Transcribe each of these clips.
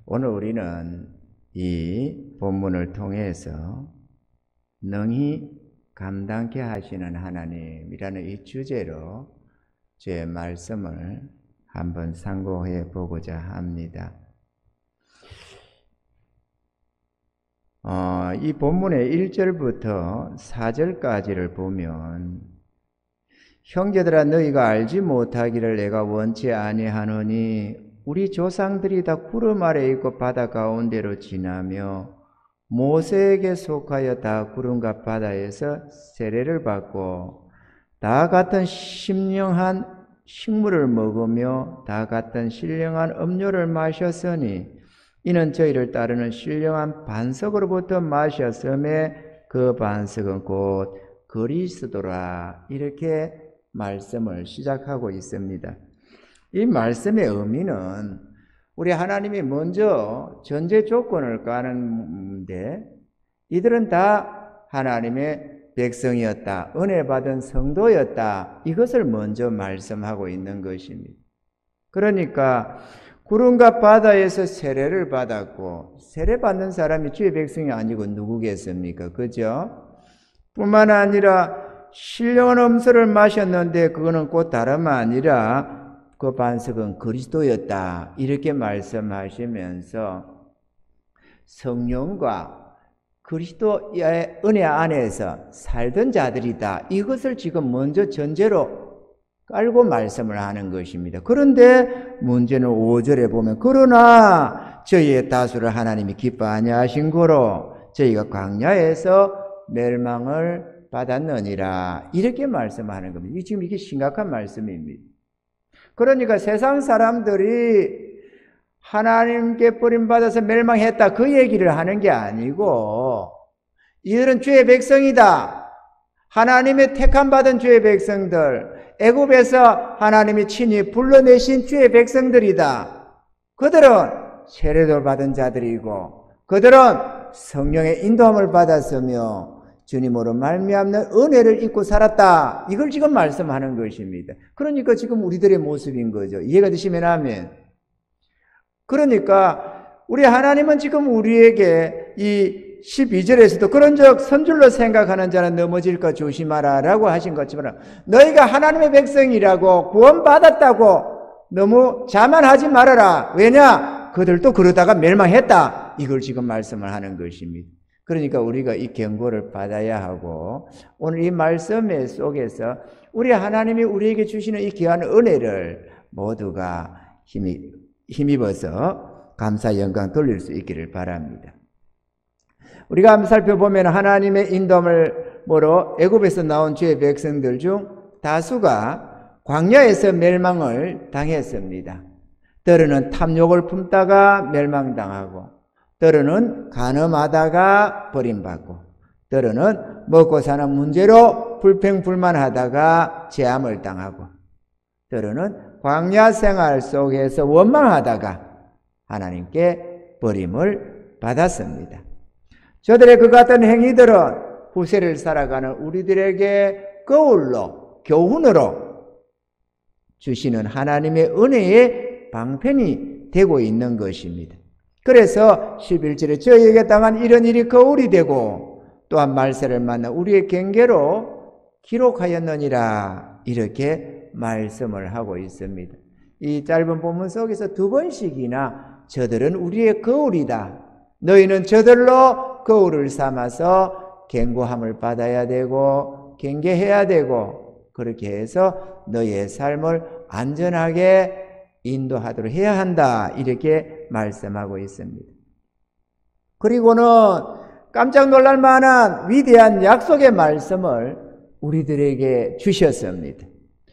오늘 우리는 이 본문을 통해서 능히 감당케 하시는 하나님이라는 이 주제로 제 말씀을 한번 상고해 보고자 합니다. 이 본문의 1절부터 4절까지를 보면 형제들아 너희가 알지 못하기를 내가 원치 아니하노니 우리 조상들이 다 구름 아래 있고 바다 가운데로 지나며 모세에게 속하여 다 구름과 바다에서 세례를 받고 다 같은 심령한 식물을 먹으며 다 같은 신령한 음료를 마셨으니 이는 저희를 따르는 신령한 반석으로부터 마셨음에 그 반석은 곧 그리스도라. 이렇게 말씀을 시작하고 있습니다. 이 말씀의 의미는 우리 하나님이 먼저 전제 조건을 까는데 이들은 다 하나님의 백성이었다, 은혜 받은 성도였다, 이것을 먼저 말씀하고 있는 것입니다. 그러니까 구름과 바다에서 세례를 받았고, 세례 받는 사람이 주의 백성이 아니고 누구겠습니까? 그죠? 뿐만 아니라 신령한 음수를 마셨는데 그거는 곧 다름 아니라 그 반석은 그리스도였다, 이렇게 말씀하시면서 성령과 그리스도의 은혜 안에서 살던 자들이다, 이것을 지금 먼저 전제로 깔고 말씀을 하는 것입니다. 그런데 문제는 5절에 보면 그러나 저희의 다수를 하나님이 기뻐하냐 하신 고로 저희가 광야에서 멸망을 받았느니라, 이렇게 말씀하는 겁니다. 지금 이게 심각한 말씀입니다. 그러니까 세상 사람들이 하나님께 버림받아서 멸망했다, 그 얘기를 하는 게 아니고 이들은 주의 백성이다, 하나님의 택함받은 주의 백성들, 애굽에서 하나님이 친히 불러내신 주의 백성들이다. 그들은 세례를 받은 자들이고 그들은 성령의 인도함을 받았으며 주님으로 말미암는 은혜를 입고 살았다, 이걸 지금 말씀하는 것입니다. 그러니까 지금 우리들의 모습인 거죠. 이해가 되시면 아멘. 그러니까 우리 하나님은 지금 우리에게 이 12절에서도 그런즉 선줄로 생각하는 자는 넘어질까 조심하라 라고 하신 것처럼 너희가 하나님의 백성이라고 구원받았다고 너무 자만하지 말아라. 왜냐? 그들도 그러다가 멸망했다, 이걸 지금 말씀을 하는 것입니다. 그러니까 우리가 이 경고를 받아야 하고, 오늘 이 말씀 속에서 우리 하나님이 우리에게 주시는 이 귀한 은혜를 모두가 힘입어서 감사 영광 돌릴 수 있기를 바랍니다. 우리가 한번 살펴보면 하나님의 인도함으로 애굽에서 나온 주의 백성들 중 다수가 광야에서 멸망을 당했습니다. 때로는 탐욕을 품다가 멸망당하고, 때로는 간음하다가 버림받고, 때로는 먹고 사는 문제로 불평불만하다가 제함을 당하고, 때로는 광야 생활 속에서 원망하다가 하나님께 버림을 받았습니다. 저들의 그 같은 행위들은 후세를 살아가는 우리들에게 거울로, 교훈으로 주시는 하나님의 은혜의 방편이 되고 있는 것입니다. 그래서 11절에 저희에게 당한 이런 일이 거울이 되고 또한 말세를 만나 우리의 경계로 기록하였느니라, 이렇게 말씀을 하고 있습니다. 이 짧은 본문 속에서 2번씩이나 저들은 우리의 거울이다, 너희는 저들로 거울을 삼아서 경고함을 받아야 되고 경계해야 되고 그렇게 해서 너희의 삶을 안전하게 인도하도록 해야 한다, 이렇게 말씀하고 있습니다. 그리고는 깜짝 놀랄 만한 위대한 약속의 말씀을 우리들에게 주셨습니다.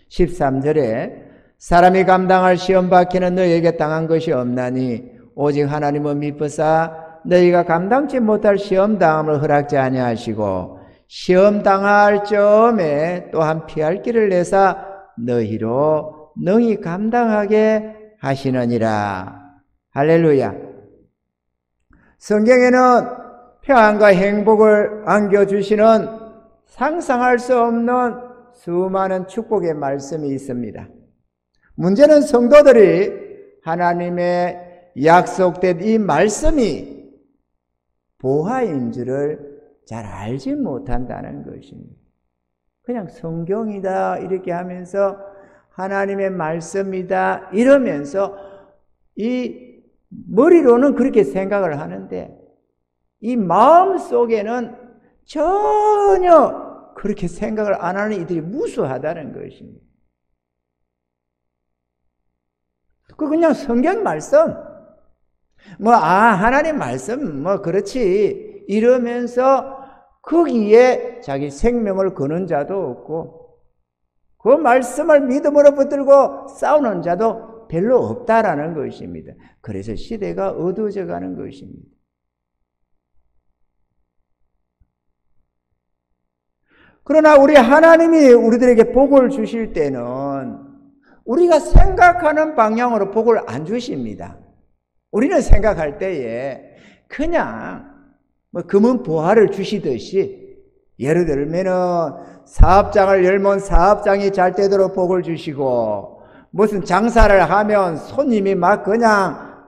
13절에 사람이 감당할 시험 박해는 너희에게 당한 것이 없나니 오직 하나님은 미쁘사 너희가 감당치 못할 시험 당함을 허락지 아니하시고 시험 당할 점에 또한 피할 길을 내사 너희로 능히 감당하게 하시느니라. 할렐루야. 성경에는 평안과 행복을 안겨주시는 상상할 수 없는 수많은 축복의 말씀이 있습니다. 문제는 성도들이 하나님의 약속된 이 말씀이 보화인 줄을 잘 알지 못한다는 것입니다. 그냥 성경이다 이렇게 하면서 하나님의 말씀이다 이러면서 이 머리로는 그렇게 생각을 하는데 이 마음 속에는 전혀 그렇게 생각을 안 하는 이들이 무수하다는 것입니다. 그냥 성경 말씀 하나님 말씀 그렇지 이러면서 거기에 자기 생명을 거는 자도 없고 그 말씀을 믿음으로 붙들고 싸우는 자도 별로 없다라는 것입니다. 그래서 시대가 어두워져 가는 것입니다. 그러나 우리 하나님이 우리들에게 복을 주실 때는 우리가 생각하는 방향으로 복을 안 주십니다. 우리는 생각할 때에 그냥 금은 보화를 주시듯이 예를 들면은 사업장을 열면 사업장이 잘 되도록 복을 주시고 무슨 장사를 하면 손님이 막 그냥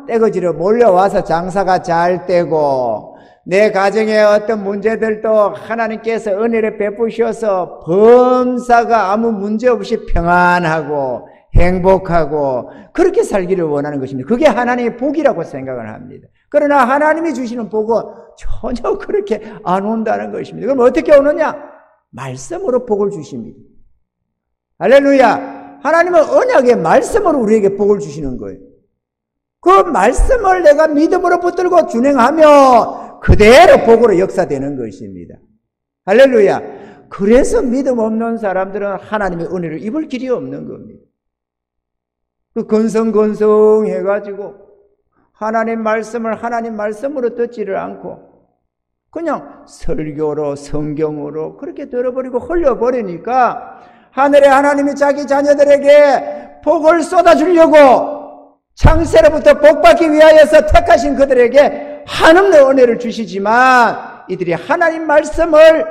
떼거지로 몰려와서 장사가 잘 되고 내 가정에 어떤 문제들도 하나님께서 은혜를 베푸셔서 범사가 아무 문제 없이 평안하고 행복하고 그렇게 살기를 원하는 것입니다. 그게 하나님의 복이라고 생각을 합니다. 그러나 하나님이 주시는 복은 전혀 그렇게 안 온다는 것입니다. 그럼 어떻게 오느냐? 말씀으로 복을 주십니다. 할렐루야! 하나님은 언약의 말씀으로 우리에게 복을 주시는 거예요. 그 말씀을 내가 믿음으로 붙들고 준행하며 그대로 복으로 역사되는 것입니다. 할렐루야! 그래서 믿음 없는 사람들은 하나님의 은혜를 입을 길이 없는 겁니다. 그 건성건성 해가지고 하나님 말씀을 하나님 말씀으로 듣지를 않고 그냥 설교로 성경으로 그렇게 들어버리고 흘려버리니까 하늘의 하나님이 자기 자녀들에게 복을 쏟아주려고 창세로부터 복받기 위하여서 택하신 그들에게 한없는 은혜를 주시지만 이들이 하나님 말씀을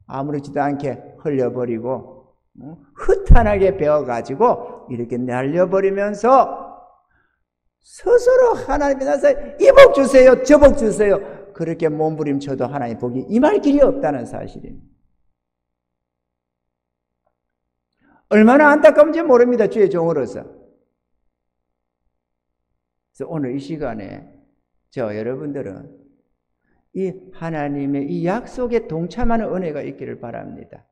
아무렇지도 않게 흘려버리고 허탄하게 배워가지고 이렇게 날려버리면서 스스로 하나님이 나서 이 복 주세요 저 복 주세요 그렇게 몸부림쳐도 하나님 복이 임할 길이 없다는 사실입니다. 얼마나 안타까운지 모릅니다. 주의 종으로서. 그래서 오늘 이 시간에 여러분들은 이 하나님의 이 약속에 동참하는 은혜가 있기를 바랍니다.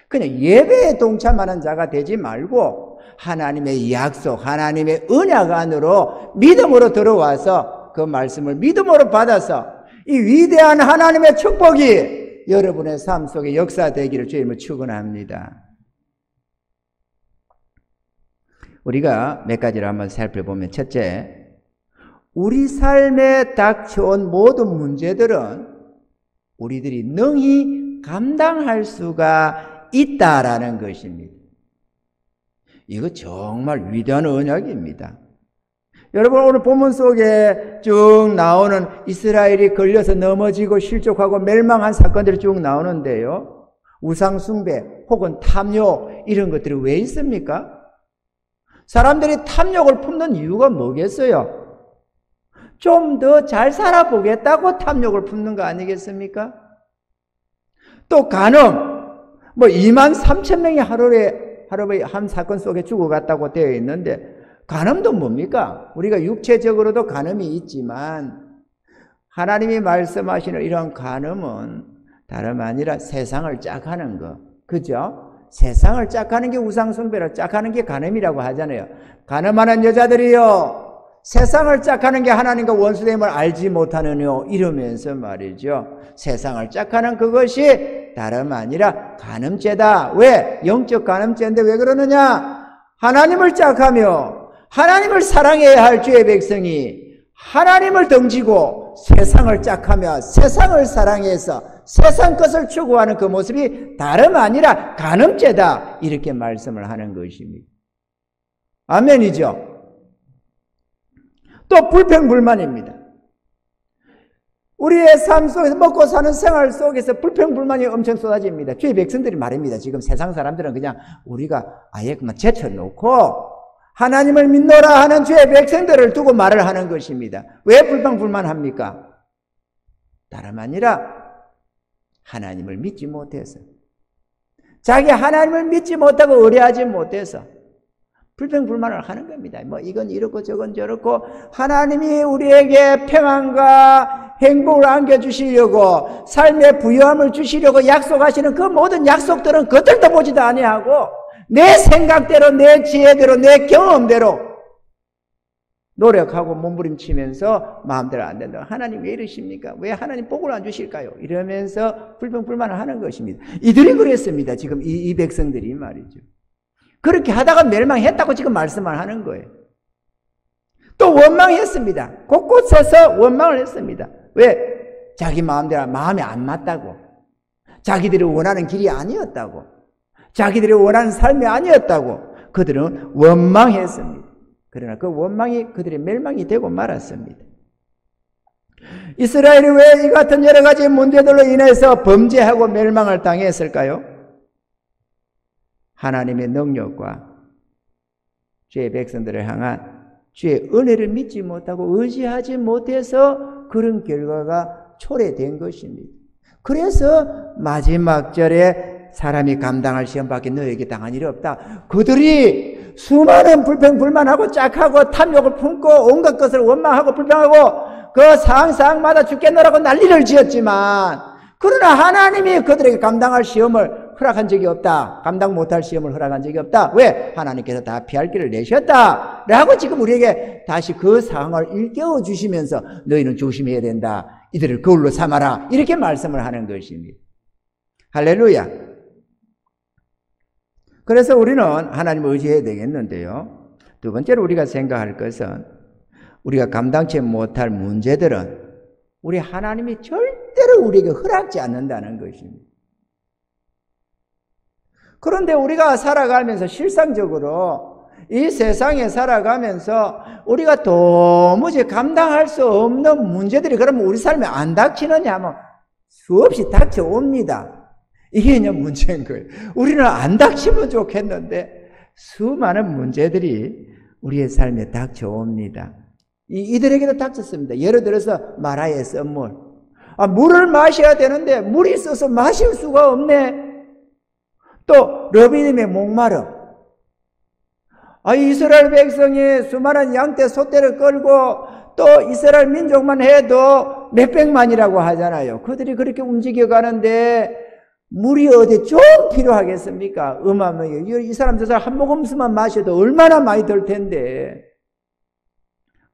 그냥 예배에 동참하는 자가 되지 말고 하나님의 약속, 하나님의 언약 안으로 믿음으로 들어와서 그 말씀을 믿음으로 받아서 이 위대한 하나님의 축복이 여러분의 삶 속에 역사되기를 주님을 축원합니다. 우리가 몇 가지를 한번 살펴보면 첫째, 우리 삶에 닥쳐온 모든 문제들은 우리들이 능히 감당할 수가 있다라는 것입니다. 이거 정말 위대한 언약입니다. 여러분 오늘 본문 속에 쭉 나오는 이스라엘이 걸려서 넘어지고 실족하고 멸망한 사건들이 쭉 나오는데요. 우상숭배 혹은 탐욕 이런 것들이 왜 있습니까? 사람들이 탐욕을 품는 이유가 뭐겠어요? 좀 더 잘 살아보겠다고 탐욕을 품는 거 아니겠습니까? 또 간음 23,000명이 하루에 한 사건 속에 죽어갔다고 되어 있는데 간음도 뭡니까? 우리가 육체적으로도 간음이 있지만 하나님이 말씀하시는 이런 간음은 다름 아니라 세상을 짝하는 거. 그죠? 세상을 짝하는 게 우상숭배라 짝하는 게 간음이라고 하잖아요. 간음하는 여자들이요 세상을 짝하는 게 하나님과 원수됨을 알지 못하느뇨 이러면서 말이죠. 세상을 짝하는 그것이 다름 아니라 간음죄다. 왜? 영적 간음죄인데 왜 그러느냐? 하나님을 짝하며 하나님을 사랑해야 할 주의 백성이 하나님을 등지고 세상을 짝하며 세상을 사랑해서 세상 것을 추구하는 그 모습이 다름 아니라 간음죄다. 이렇게 말씀을 하는 것입니다. 아멘이죠. 또 불평불만입니다. 우리의 삶 속에서 먹고 사는 생활 속에서 불평불만이 엄청 쏟아집니다. 주의 백성들이 말입니다. 지금 세상 사람들은 그냥 우리가 아예 그만 제쳐놓고 하나님을 믿노라 하는 주의 백성들을 두고 말을 하는 것입니다. 왜 불평불만합니까? 다름 아니라 하나님을 믿지 못해서, 자기 하나님을 믿지 못하고 의뢰하지 못해서 불평불만을 하는 겁니다. 뭐 이건 이렇고 저건 저렇고, 하나님이 우리에게 평안과 행복을 안겨주시려고, 삶의 부유함을 주시려고 약속하시는 그 모든 약속들은 겉들도 보지도 아니하고 내 생각대로, 내 지혜대로, 내 경험대로 노력하고 몸부림치면서 마음대로 안 된다. 하나님 왜 이러십니까? 왜 하나님 복을 안 주실까요? 이러면서 불평불만을 하는 것입니다. 이들이 그랬습니다. 지금 이 백성들이 말이죠. 그렇게 하다가 멸망했다고 지금 말씀을 하는 거예요. 또 원망했습니다. 곳곳에서 원망을 했습니다. 왜? 자기 마음대로 마음에 안 맞다고, 자기들이 원하는 길이 아니었다고, 자기들이 원하는 삶이 아니었다고 그들은 원망했습니다. 그러나 그 원망이 그들의 멸망이 되고 말았습니다. 이스라엘이 왜 이 같은 여러 가지 문제들로 인해서 범죄하고 멸망을 당했을까요? 하나님의 능력과 주의 백성들을 향한 주의 은혜를 믿지 못하고 의지하지 못해서 그런 결과가 초래된 것입니다. 그래서 마지막 절에 사람이 감당할 시험밖에 너에게 당한 일이 없다. 그들이 수많은 불평불만하고 짝하고 탐욕을 품고 온갖 것을 원망하고 불평하고 그 상황마다 죽겠노라고 난리를 지었지만, 그러나 하나님이 그들에게 감당할 시험을 허락한 적이 없다. 감당 못할 시험을 허락한 적이 없다. 왜? 하나님께서 다 피할 길을 내셨다 라고 지금 우리에게 다시 그 상황을 일깨워 주시면서 너희는 조심해야 된다. 이들을 거울로 삼아라. 이렇게 말씀을 하는 것입니다. 할렐루야. 그래서 우리는 하나님을 의지해야 되겠는데요. 두 번째로 우리가 생각할 것은, 우리가 감당치 못할 문제들은 우리 하나님이 절대로 우리에게 허락지 않는다는 것입니다. 그런데 우리가 살아가면서 실상적으로 이 세상에 살아가면서 우리가 도무지 감당할 수 없는 문제들이 그러면 우리 삶에 안 닥치느냐 하면 수없이 닥쳐옵니다. 이게 그냥 문제인 거예요. 우리는 안 닥치면 좋겠는데 수많은 문제들이 우리의 삶에 닥쳐옵니다. 이들에게도 닥쳤습니다. 예를 들어서 마라의 썸물. 물을 마셔야 되는데 물이 있어서 마실 수가 없네. 또 러비님의 목마름. 이스라엘 백성이 수많은 양떼 소떼를 끌고 또 이스라엘 민족만 해도 몇백만이라고 하잖아요. 그들이 그렇게 움직여가는데 물이 어디 좀 필요하겠습니까? 이 사람 저 사람 한 모금수만 마셔도 얼마나 많이 들 텐데.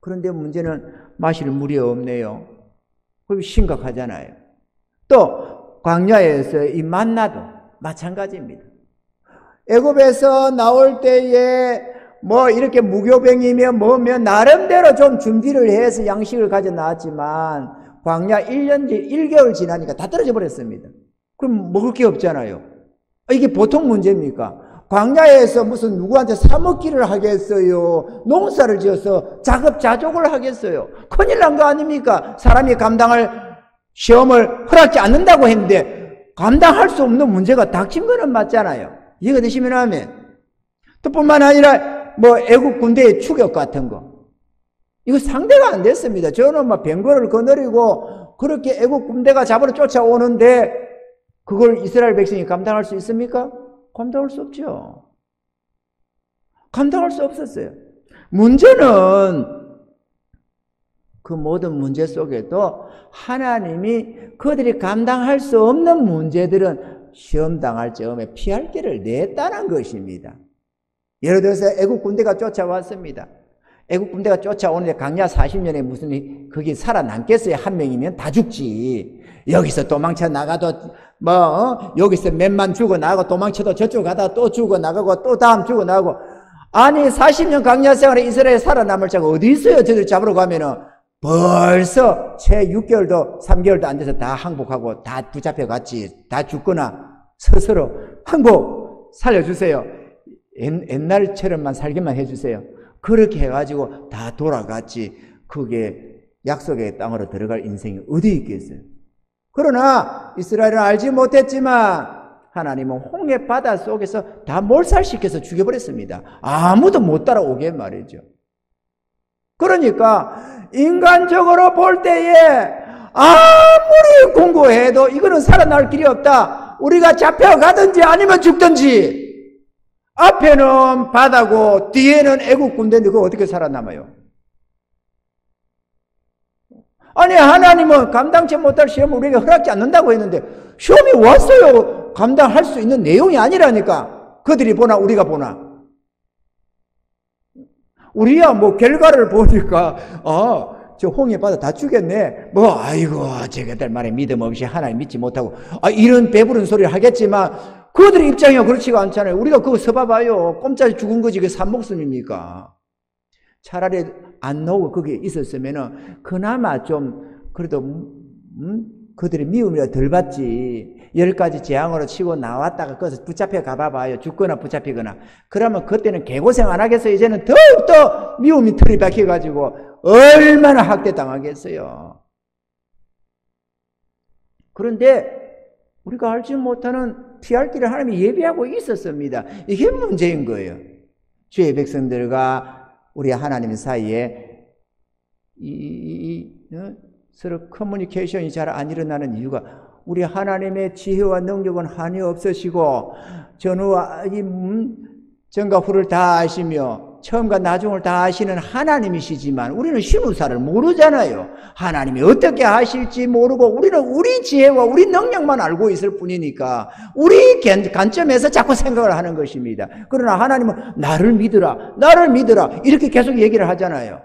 그런데 문제는 마실 물이 없네요. 그럼 심각하잖아요. 또 광야에서 이 만나도 마찬가지입니다. 애굽에서 나올 때에 뭐 이렇게 무교병이며 뭐며 나름대로 좀 준비를 해서 양식을 가져 나왔지만 광야 1개월 지나니까 다 떨어져 버렸습니다. 그럼 먹을 게 없잖아요. 이게 보통 문제입니까? 광야에서 무슨 누구한테 사 먹기를 하겠어요? 농사를 지어서 자급자족을 하겠어요? 큰일 난 거 아닙니까? 사람이 감당할 시험을 허락지 않는다고 했는데 감당할 수 없는 문제가 닥친 거는 맞잖아요. 이해가 되시면 하면. 또 뿐만 아니라 뭐 애국 군대의 추격 같은 거, 이거 상대가 안 됐습니다. 저는 막 병거를 거느리고 그렇게 애국 군대가 잡으러 쫓아오는데 그걸 이스라엘 백성이 감당할 수 있습니까? 감당할 수 없죠. 감당할 수 없었어요. 문제는 그 모든 문제 속에도 하나님이 그들이 감당할 수 없는 문제들은 시험당할 즈음에 피할 길을 냈다는 것입니다. 예를 들어서 애국 군대가 쫓아왔습니다. 애국 군대가 쫓아오는데 광야 40년에 무슨 거기 살아남겠어요? 한 명이면 다 죽지. 여기서 도망쳐 나가도 여기서 몇만 죽어나가고 도망쳐도 저쪽 가다가 또 죽어나가고 또 다음 죽어나가고. 아니 40년 광야 생활에 이스라엘 살아남을 자가 어디 있어요? 저들 잡으러 가면은 벌써 채 6개월도 3개월도 안 돼서 다 항복하고 다 붙잡혀갔지. 다 죽거나 스스로 항복 살려주세요. 옛날처럼만 살기만 해주세요. 그렇게 해가지고 다 돌아갔지. 그게 약속의 땅으로 들어갈 인생이 어디 있겠어요? 그러나 이스라엘은 알지 못했지만 하나님은 홍해 바다 속에서 다 몰살시켜서 죽여버렸습니다. 아무도 못 따라오게 말이죠. 그러니까 인간적으로 볼 때에 아무리 공고해도 이거는 살아날 길이 없다. 우리가 잡혀가든지 아니면 죽든지. 앞에는 바다고 뒤에는 애국 군대인데 그거 어떻게 살아남아요? 아니 하나님은 감당치 못할 시험을 우리에게 허락지 않는다고 했는데 시험이 왔어요. 감당할 수 있는 내용이 아니라니까. 그들이 보나 우리가 보나. 우리야 뭐 결과를 보니까 저 홍해 바다 다 죽였네. 아이고 저것들 말에 믿음 없이 하나님 믿지 못하고 이런 배부른 소리를 하겠지만 그들의 입장이 그렇지가 않잖아요. 우리가 그거 써봐봐요. 꼼짝이 죽은 거지 그게 산목숨입니까? 차라리 안 나오고 거기에 있었으면은 그나마 좀 그래도 그들의 미움이라 덜 받지. 10가지 재앙으로 치고 나왔다가 거기서 붙잡혀 가봐봐요. 죽거나 붙잡히거나. 그러면 그때는 개고생 안 하겠어요. 이제는 더욱더 미움이 털이 박혀가지고 얼마나 학대당하겠어요. 그런데 우리가 알지 못하는 피할 길을 하나님이 예비하고 있었습니다. 이게 문제인 거예요. 주의 백성들과 우리 하나님 사이에 서로 커뮤니케이션이 잘 안 일어나는 이유가 우리 하나님의 지혜와 능력은 한이 없으시고 전후와 전과 후를 다 아시며 처음과 나중을 다 아시는 하나님이시지만 우리는 신우사를 모르잖아요. 하나님이 어떻게 하실지 모르고 우리는 우리 지혜와 우리 능력만 알고 있을 뿐이니까 우리 관점에서 자꾸 생각을 하는 것입니다. 그러나 하나님은 나를 믿으라 나를 믿으라 이렇게 계속 얘기를 하잖아요.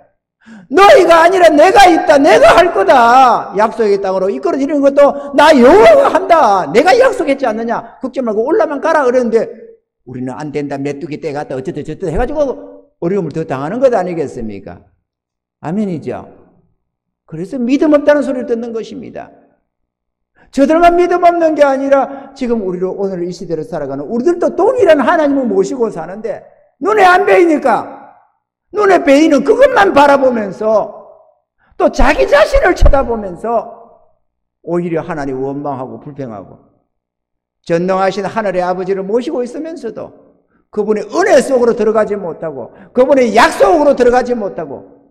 너희가 아니라 내가 있다. 내가 할 거다. 약속의 땅으로 이끌어지는 것도 나 여호와가 한다. 내가 약속했지 않느냐. 걱정 말고 올라만 가라 그랬는데 우리는 안 된다. 메뚜기 떼 갔다 어쩌다 저쩌다 해가지고 어려움을 더 당하는 것 아니겠습니까? 아멘이죠. 그래서 믿음 없다는 소리를 듣는 것입니다. 저들만 믿음 없는 게 아니라 지금 우리로 오늘 이 시대를 살아가는 우리들도 동일한 하나님을 모시고 사는데 눈에 안 보이니까 눈에 베이는 그것만 바라보면서 또 자기 자신을 쳐다보면서 오히려 하나님 원망하고 불평하고 전능하신 하늘의 아버지를 모시고 있으면서도 그분의 은혜 속으로 들어가지 못하고 그분의 약속으로 들어가지 못하고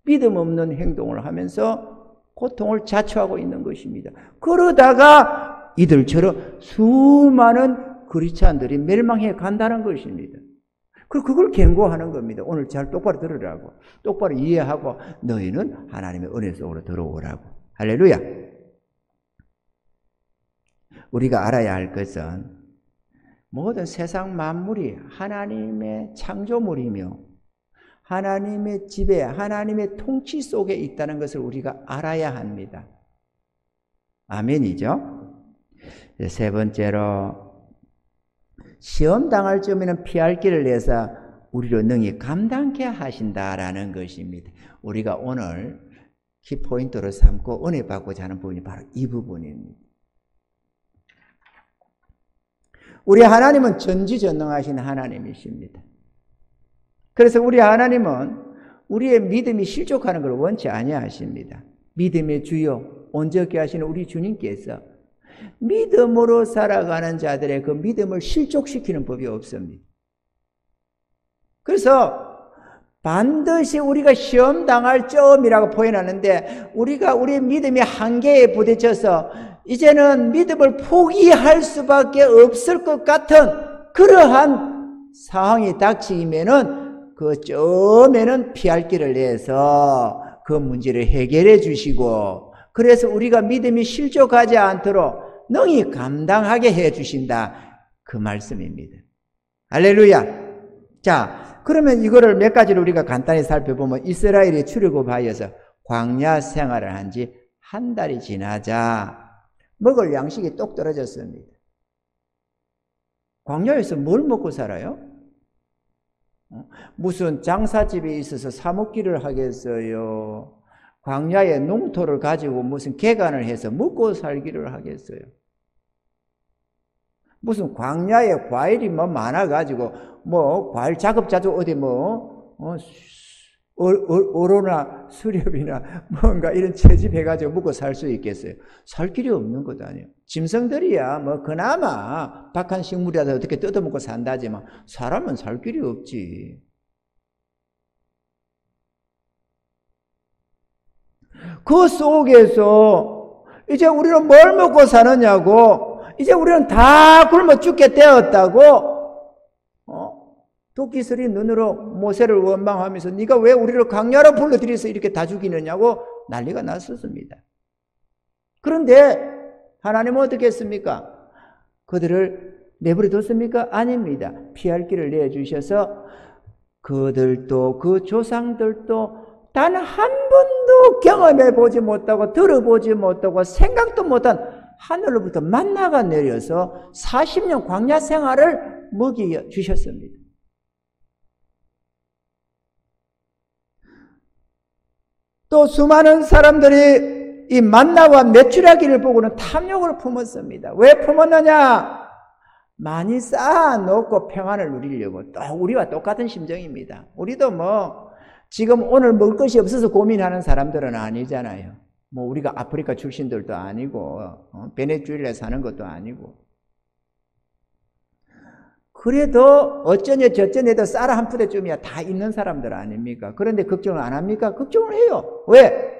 믿음 없는 행동을 하면서 고통을 자초하고 있는 것입니다. 그러다가 이들처럼 수많은 그리스도인들이 멸망해 간다는 것입니다. 그리고 그걸 경고하는 겁니다. 오늘 잘 똑바로 들으라고. 똑바로 이해하고 너희는 하나님의 은혜 속으로 들어오라고. 할렐루야. 우리가 알아야 할 것은 모든 세상 만물이 하나님의 창조물이며 하나님의 지배, 하나님의 통치 속에 있다는 것을 우리가 알아야 합니다. 아멘이죠? 세 번째로 시험 당할 쯤에는 피할 길을 내서 우리로 능히 감당케 하신다라는 것입니다. 우리가 오늘 키포인트로 삼고 은혜 받고자 하는 부분이 바로 이 부분입니다. 우리 하나님은 전지전능하신 하나님이십니다. 그래서 우리 하나님은 우리의 믿음이 실족하는 걸 원치 아니하십니다. 믿음의 주요 온전케 하시는 우리 주님께서 믿음으로 살아가는 자들의 그 믿음을 실족시키는 법이 없습니다. 그래서 반드시 우리가 시험 당할 점이라고 표현하는데 우리가 우리의 믿음이 한계에 부딪혀서 이제는 믿음을 포기할 수밖에 없을 것 같은 그러한 상황이 닥치면은 그 점에는 피할 길을 내서 그 문제를 해결해 주시고 그래서 우리가 믿음이 실족하지 않도록 능히 감당하게 해 주신다. 그 말씀입니다. 할렐루야. 자, 그러면 이거를 몇 가지를 우리가 간단히 살펴보면 이스라엘이 출애굽하여서 광야 생활을 한 지 한 달이 지나자 먹을 양식이 똑 떨어졌습니다. 광야에서 뭘 먹고 살아요? 무슨 장사집에 있어서 사 먹기를 하겠어요? 광야의 농토를 가지고 무슨 개간을 해서 먹고 살기를 하겠어요? 무슨 광야에 과일이 많아가지고 과일 작업자도 어디 어로나 수렵이나 뭔가 이런 채집해가지고 먹고 살 수 있겠어요? 살 길이 없는 것도 아니에요. 짐승들이야 뭐 그나마 박한 식물이라도 어떻게 뜯어먹고 산다지만 사람은 살 길이 없지. 그 속에서 이제 우리는 뭘 먹고 사느냐고, 이제 우리는 다 굶어 죽게 되었다고, 토끼들이 눈으로 모세를 원망하면서 네가 왜 우리를 광야로 불러들여서 이렇게 다 죽이느냐고 난리가 났었습니다. 그런데 하나님은 어떻게 했습니까? 그들을 내버려 뒀습니까? 아닙니다. 피할 길을 내주셔서 그들도 그 조상들도 단 한 번도 경험해 보지 못하고 들어보지 못하고 생각도 못한 하늘로부터 만나가 내려서 40년 광야 생활을 먹여 주셨습니다. 또 수많은 사람들이 이 만나와 메추라기를 보고는 탐욕을 품었습니다. 왜 품었느냐? 많이 쌓아놓고 평안을 누리려고. 또 우리와 똑같은 심정입니다. 우리도 뭐 지금 오늘 먹을 것이 없어서 고민하는 사람들은 아니잖아요. 뭐 우리가 아프리카 출신들도 아니고 베네수엘라에 사는 것도 아니고. 그래도 어쩌냐 저쩌냐도 쌀 한 푸대쯤이야 다 있는 사람들 아닙니까? 그런데 걱정을 안 합니까? 걱정을 해요. 왜?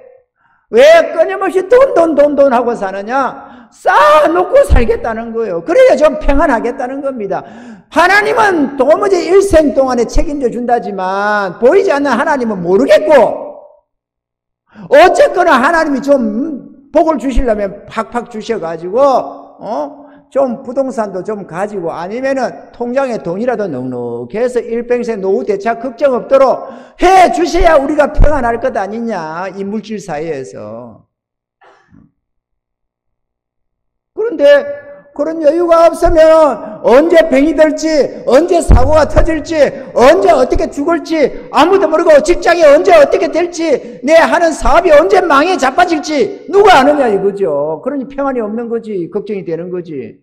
왜 끊임없이 돈 하고 사느냐? 쌓아놓고 살겠다는 거예요. 그래야 좀 평안하겠다는 겁니다. 하나님은 도무지 일생 동안에 책임져 준다지만 보이지 않는 하나님은 모르겠고, 어쨌거나 하나님이 좀 복을 주시려면 팍팍 주셔가지고 좀 부동산도 좀 가지고 아니면은 통장에 돈이라도 넉넉해서 일평생 노후 대차 걱정 없도록 해 주셔야 우리가 평안할 것 아니냐, 이 물질 사회에서. 그런데 그런 여유가 없으면 언제 병이 들지, 언제 사고가 터질지, 언제 어떻게 죽을지 아무도 모르고, 직장이 언제 어떻게 될지, 내 하는 사업이 언제 망해 자빠질지 누가 아느냐 이거죠. 그러니 평안이 없는 거지, 걱정이 되는 거지.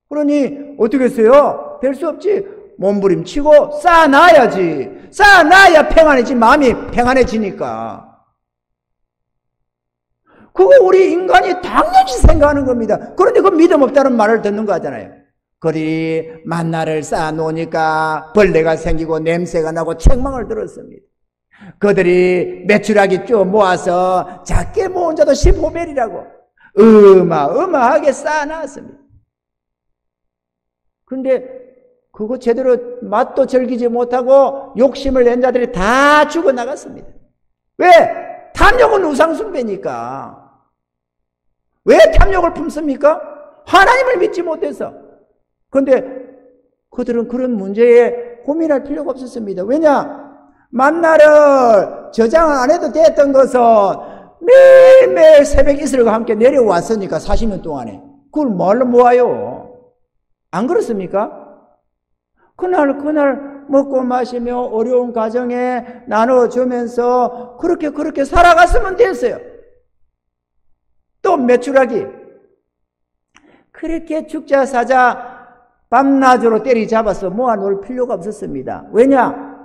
그러니 어떻게 했어요? 될 수 없지. 몸부림치고 쌓아놔야지. 쌓아놔야 평안해지, 마음이 평안해지니까. 그거 우리 인간이 당연히 생각하는 겁니다. 그런데 그 믿음 없다는 말을 듣는 거 하잖아요. 그리 만나를 쌓아놓으니까 벌레가 생기고 냄새가 나고 책망을 들었습니다. 그들이 메추라기 쭉 모아서 작게 모은 자도 15벨이라고 어마어마하게 쌓아놨습니다. 근데 그거 제대로 맛도 즐기지 못하고 욕심을 낸 자들이 다 죽어나갔습니다. 왜? 탐욕은 우상숭배니까. 왜 탐욕을 품습니까? 하나님을 믿지 못해서. 그런데 그들은 그런 문제에 고민할 필요가 없었습니다. 왜냐? 만나를 저장 안 해도 됐던 것은 매일매일 새벽 이슬과 함께 내려왔으니까 40년 동안에 그걸 뭘로 모아요? 안 그렇습니까? 그날 먹고 마시며 어려운 가정에 나눠주면서 그렇게 살아갔으면 됐어요. 또 메추라기, 그렇게 죽자 사자 밤낮으로 때리잡아서 모아놓을 필요가 없었습니다. 왜냐?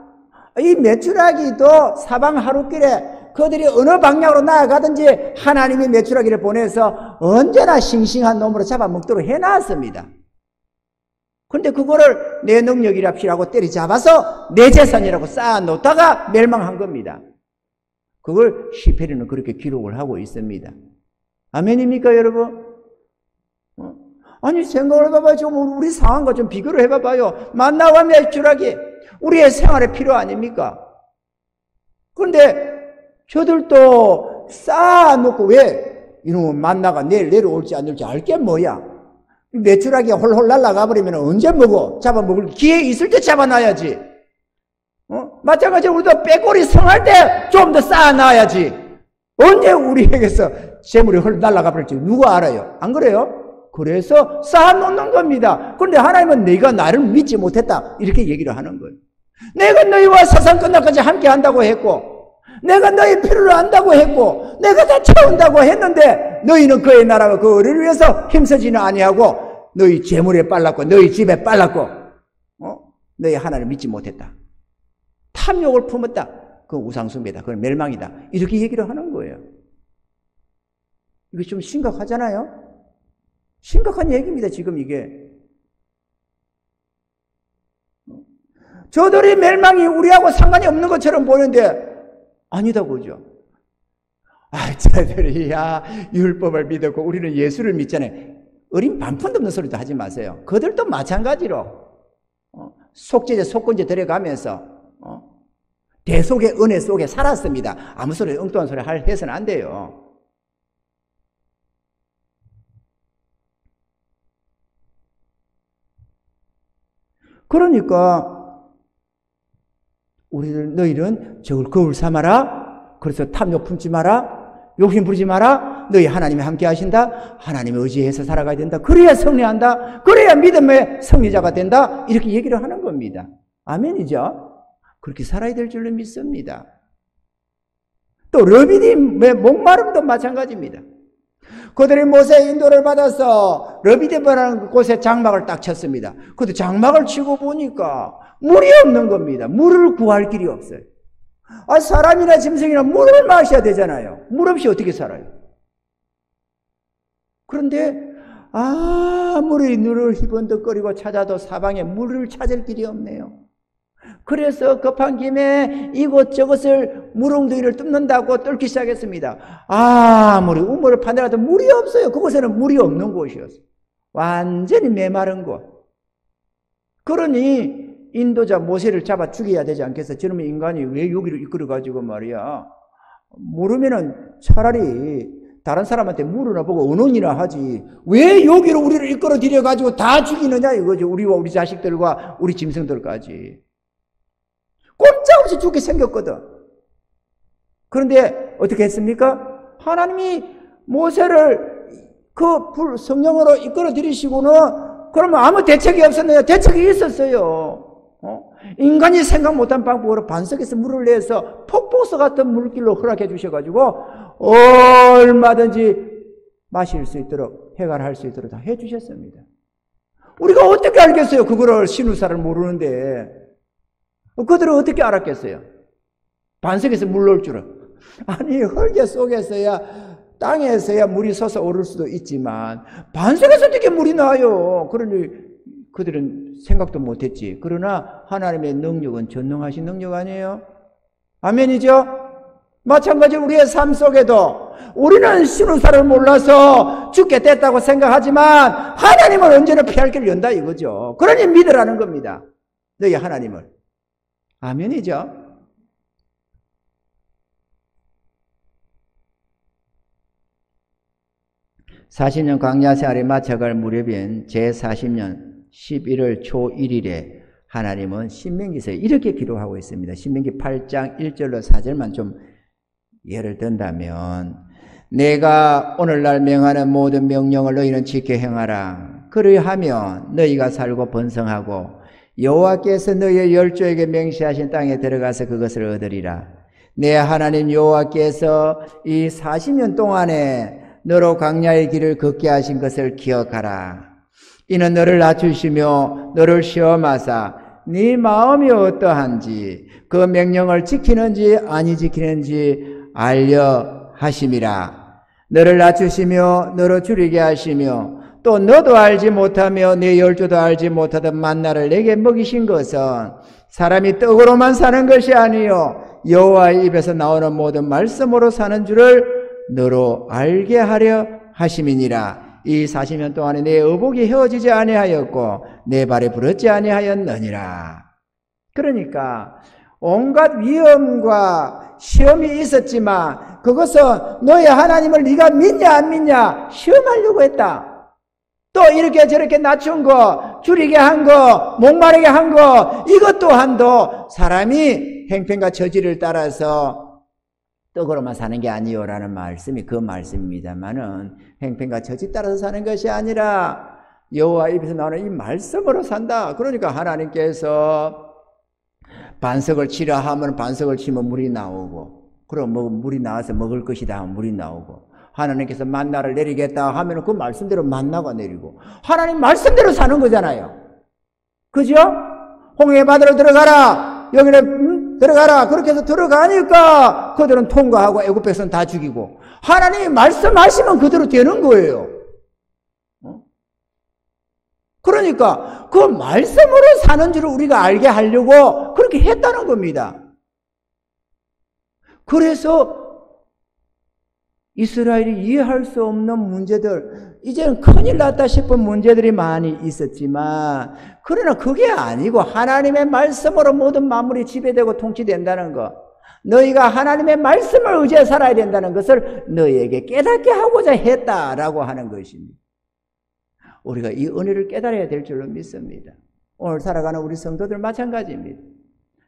이 메추라기도 사방 하루길에 그들이 어느 방향으로 나아가든지 하나님이 메추라기를 보내서 언제나 싱싱한 놈으로 잡아먹도록 해놨습니다. 근데 그거를 내 능력이랍시라고 때리잡아서 내 재산이라고 쌓아놓다가 멸망한 겁니다. 그걸 시페리는 그렇게 기록을 하고 있습니다. 아멘입니까 여러분? 아니 생각을 해봐봐요. 좀 우리 상황과 좀 비교를 해봐봐요. 만나와 메추라기 우리의 생활에 필요 아닙니까? 그런데 저들도 쌓아놓고, 왜? 이놈은 만나가 내일 내려올지 안 올지 알게 뭐야? 메추라기 홀홀 날아가 버리면 언제 먹어? 잡아먹을 기회 있을 때 잡아놔야지. 마찬가지로 우리도 빼꼬리 성할 때 좀 더 쌓아놔야지. 언제 우리에게서 재물이 홀 날아가 버릴지 누가 알아요? 안 그래요? 그래서 쌓아놓는 겁니다. 그런데 하나님은 네가 나를 믿지 못했다 이렇게 얘기를 하는 거예요. 내가 너희와 세상 끝날까지 함께 한다고 했고, 내가 너희 필요를 안다고 했고, 내가 다 채운다고 했는데 너희는 그의 나라와 그 의를 위해서 힘쓰지는 아니하고 너희 재물에 빨랐고 너희 집에 빨랐고 너희 하나님을 믿지 못했다. 다 탐욕을 품었다. 그건 우상숭배다. 그건 멸망이다. 이렇게 얘기를 하는 거예요. 이거 좀 심각하잖아요? 심각한 얘기입니다, 지금 이게. 저들이 멸망이 우리하고 상관이 없는 것처럼 보이는데 아니다 그죠? 저들이 율법을 믿었고 우리는 예수를 믿잖아요. 어린 반푼도 없는 소리도 하지 마세요. 그들도 마찬가지로 속죄제 속건제 들어가면서 대속의 은혜 속에 살았습니다. 아무 소리 엉뚱한 소리 해서는 안 돼요. 그러니까 너희는 저걸 거울 삼아라. 그래서 탐욕 품지 마라. 욕심 부리지 마라. 너희 하나님이 함께 하신다. 하나님의 의지해서 살아가야 된다. 그래야 승리한다. 그래야 믿음의 승리자가 된다. 이렇게 얘기를 하는 겁니다. 아멘이죠? 그렇게 살아야 될 줄로 믿습니다. 또 르비딤의 목마름도 마찬가지입니다. 그들이 모세의 인도를 받아서 르비딤이라는 곳에 장막을 딱 쳤습니다. 그런데 장막을 치고 보니까 물이 없는 겁니다. 물을 구할 길이 없어요. 사람이나 짐승이나 물을 마셔야 되잖아요. 물 없이 어떻게 살아요? 그런데 아무리 눈을 희번덕거리고 찾아도 사방에 물을 찾을 길이 없네요. 그래서 급한 김에 이곳저곳을 물웅덩이를 뚫는다고 뚫기 시작했습니다. 아무리 우물을 파내라도 물이 없어요. 그곳에는 물이 없는 곳이었어요. 완전히 메마른 곳. 그러니 인도자 모세를 잡아 죽여야 되지 않겠어? 저놈의 인간이 왜 여기를 이끌어가지고 말이야. 모르면은 차라리 다른 사람한테 물으나 보고 언론이나 하지. 왜 여기로 우리를 이끌어 들여가지고 다 죽이느냐 이거죠. 우리와 우리 자식들과 우리 짐승들까지. 꼼짝없이 죽게 생겼거든. 그런데 어떻게 했습니까? 하나님이 모세를 그 성령으로 이끌어 들이시고는 그러면 아무 대책이 없었나요? 대책이 있었어요. 인간이 생각 못한 방법으로 반석에서 물을 내서 폭포수 같은 물길로 허락해 주셔가지고 얼마든지 마실 수 있도록 해결할 수 있도록 다 해주셨습니다. 우리가 어떻게 알겠어요? 그거를 신우사를 모르는데 그들은 어떻게 알았겠어요? 반석에서 물 넣을 줄은. 아니 흙의 속에서야 땅에서야 물이 솟아오를 수도 있지만 반석에서 어떻게 물이 나요? 그러니 그들은 생각도 못했지. 그러나 하나님의 능력은 전능하신 능력 아니에요? 아멘이죠? 마찬가지로 우리의 삶 속에도 우리는 신우사를 몰라서 죽게 됐다고 생각하지만 하나님은 언제나 피할 길을 연다 이거죠. 그러니 믿으라는 겁니다. 너희 하나님을. 아멘이죠? (40년) 광야 생활에 마쳐갈 무렵인 제40년 11월 초 1일에 하나님은 신명기서에 이렇게 기록하고 있습니다. 신명기 8장 1절로 4절만 좀 예를 든다면 내가 오늘날 명하는 모든 명령을 너희는 지켜 행하라. 그리하면 너희가 살고 번성하고 여호와께서 너희의 열조에게 맹세하신 땅에 들어가서 그것을 얻으리라. 내 하나님 여호와께서 이 40년 동안에 너로 광야의 길을 걷게 하신 것을 기억하라. 이는 너를 낮추시며 너를 시험하사 네 마음이 어떠한지 그 명령을 지키는지 아니 지키는지 알려 하심이라. 너를 낮추시며 너를 줄이게 하시며 또 너도 알지 못하며 네 열조도 알지 못하던 만나를 내게 먹이신 것은 사람이 떡으로만 사는 것이 아니요 여호와의 입에서 나오는 모든 말씀으로 사는 줄을 너로 알게 하려 하심이니라. 이 40년 동안에 내 의복이 헤어지지 아니하였고 내 발에 부러지 아니하였느니라. 그러니까 온갖 위험과 시험이 있었지만 그것은 너의 하나님을 네가 믿냐 안 믿냐 시험하려고 했다. 또 이렇게 저렇게 낮춘 거, 줄이게 한 거, 목마르게 한 거 이것 또한도 사람이 행편과 처지를 따라서 떡으로만 사는 게 아니요라는 말씀이 그 말씀입니다만은 행편과 처지 따라서 사는 것이 아니라 여호와 입에서 나오는 이 말씀으로 산다. 그러니까 하나님께서 반석을 치라 하면 반석을 치면 물이 나오고 그럼 물이 나와서 먹을 것이다 하면 물이 나오고 하나님께서 만나를 내리겠다 하면 그 말씀대로 만나가 내리고 하나님 말씀대로 사는 거잖아요. 그죠? 홍해 바다로 들어가라. 여기는 들어가라. 그렇게 해서 들어가니까 그들은 통과하고 애굽 백성 다 죽이고 하나님이 말씀하시면 그대로 되는 거예요. 그러니까 그 말씀으로 사는 줄을 우리가 알게 하려고 그렇게 했다는 겁니다. 그래서 이스라엘이 이해할 수 없는 문제들, 이제는 큰일 났다 싶은 문제들이 많이 있었지만, 그러나 그게 아니고 하나님의 말씀으로 모든 만물이 지배되고 통치된다는 것, 너희가 하나님의 말씀을 의지해 살아야 된다는 것을 너희에게 깨닫게 하고자 했다라고 하는 것입니다. 우리가 이 은혜를 깨달아야 될 줄로 믿습니다. 오늘 살아가는 우리 성도들 마찬가지입니다.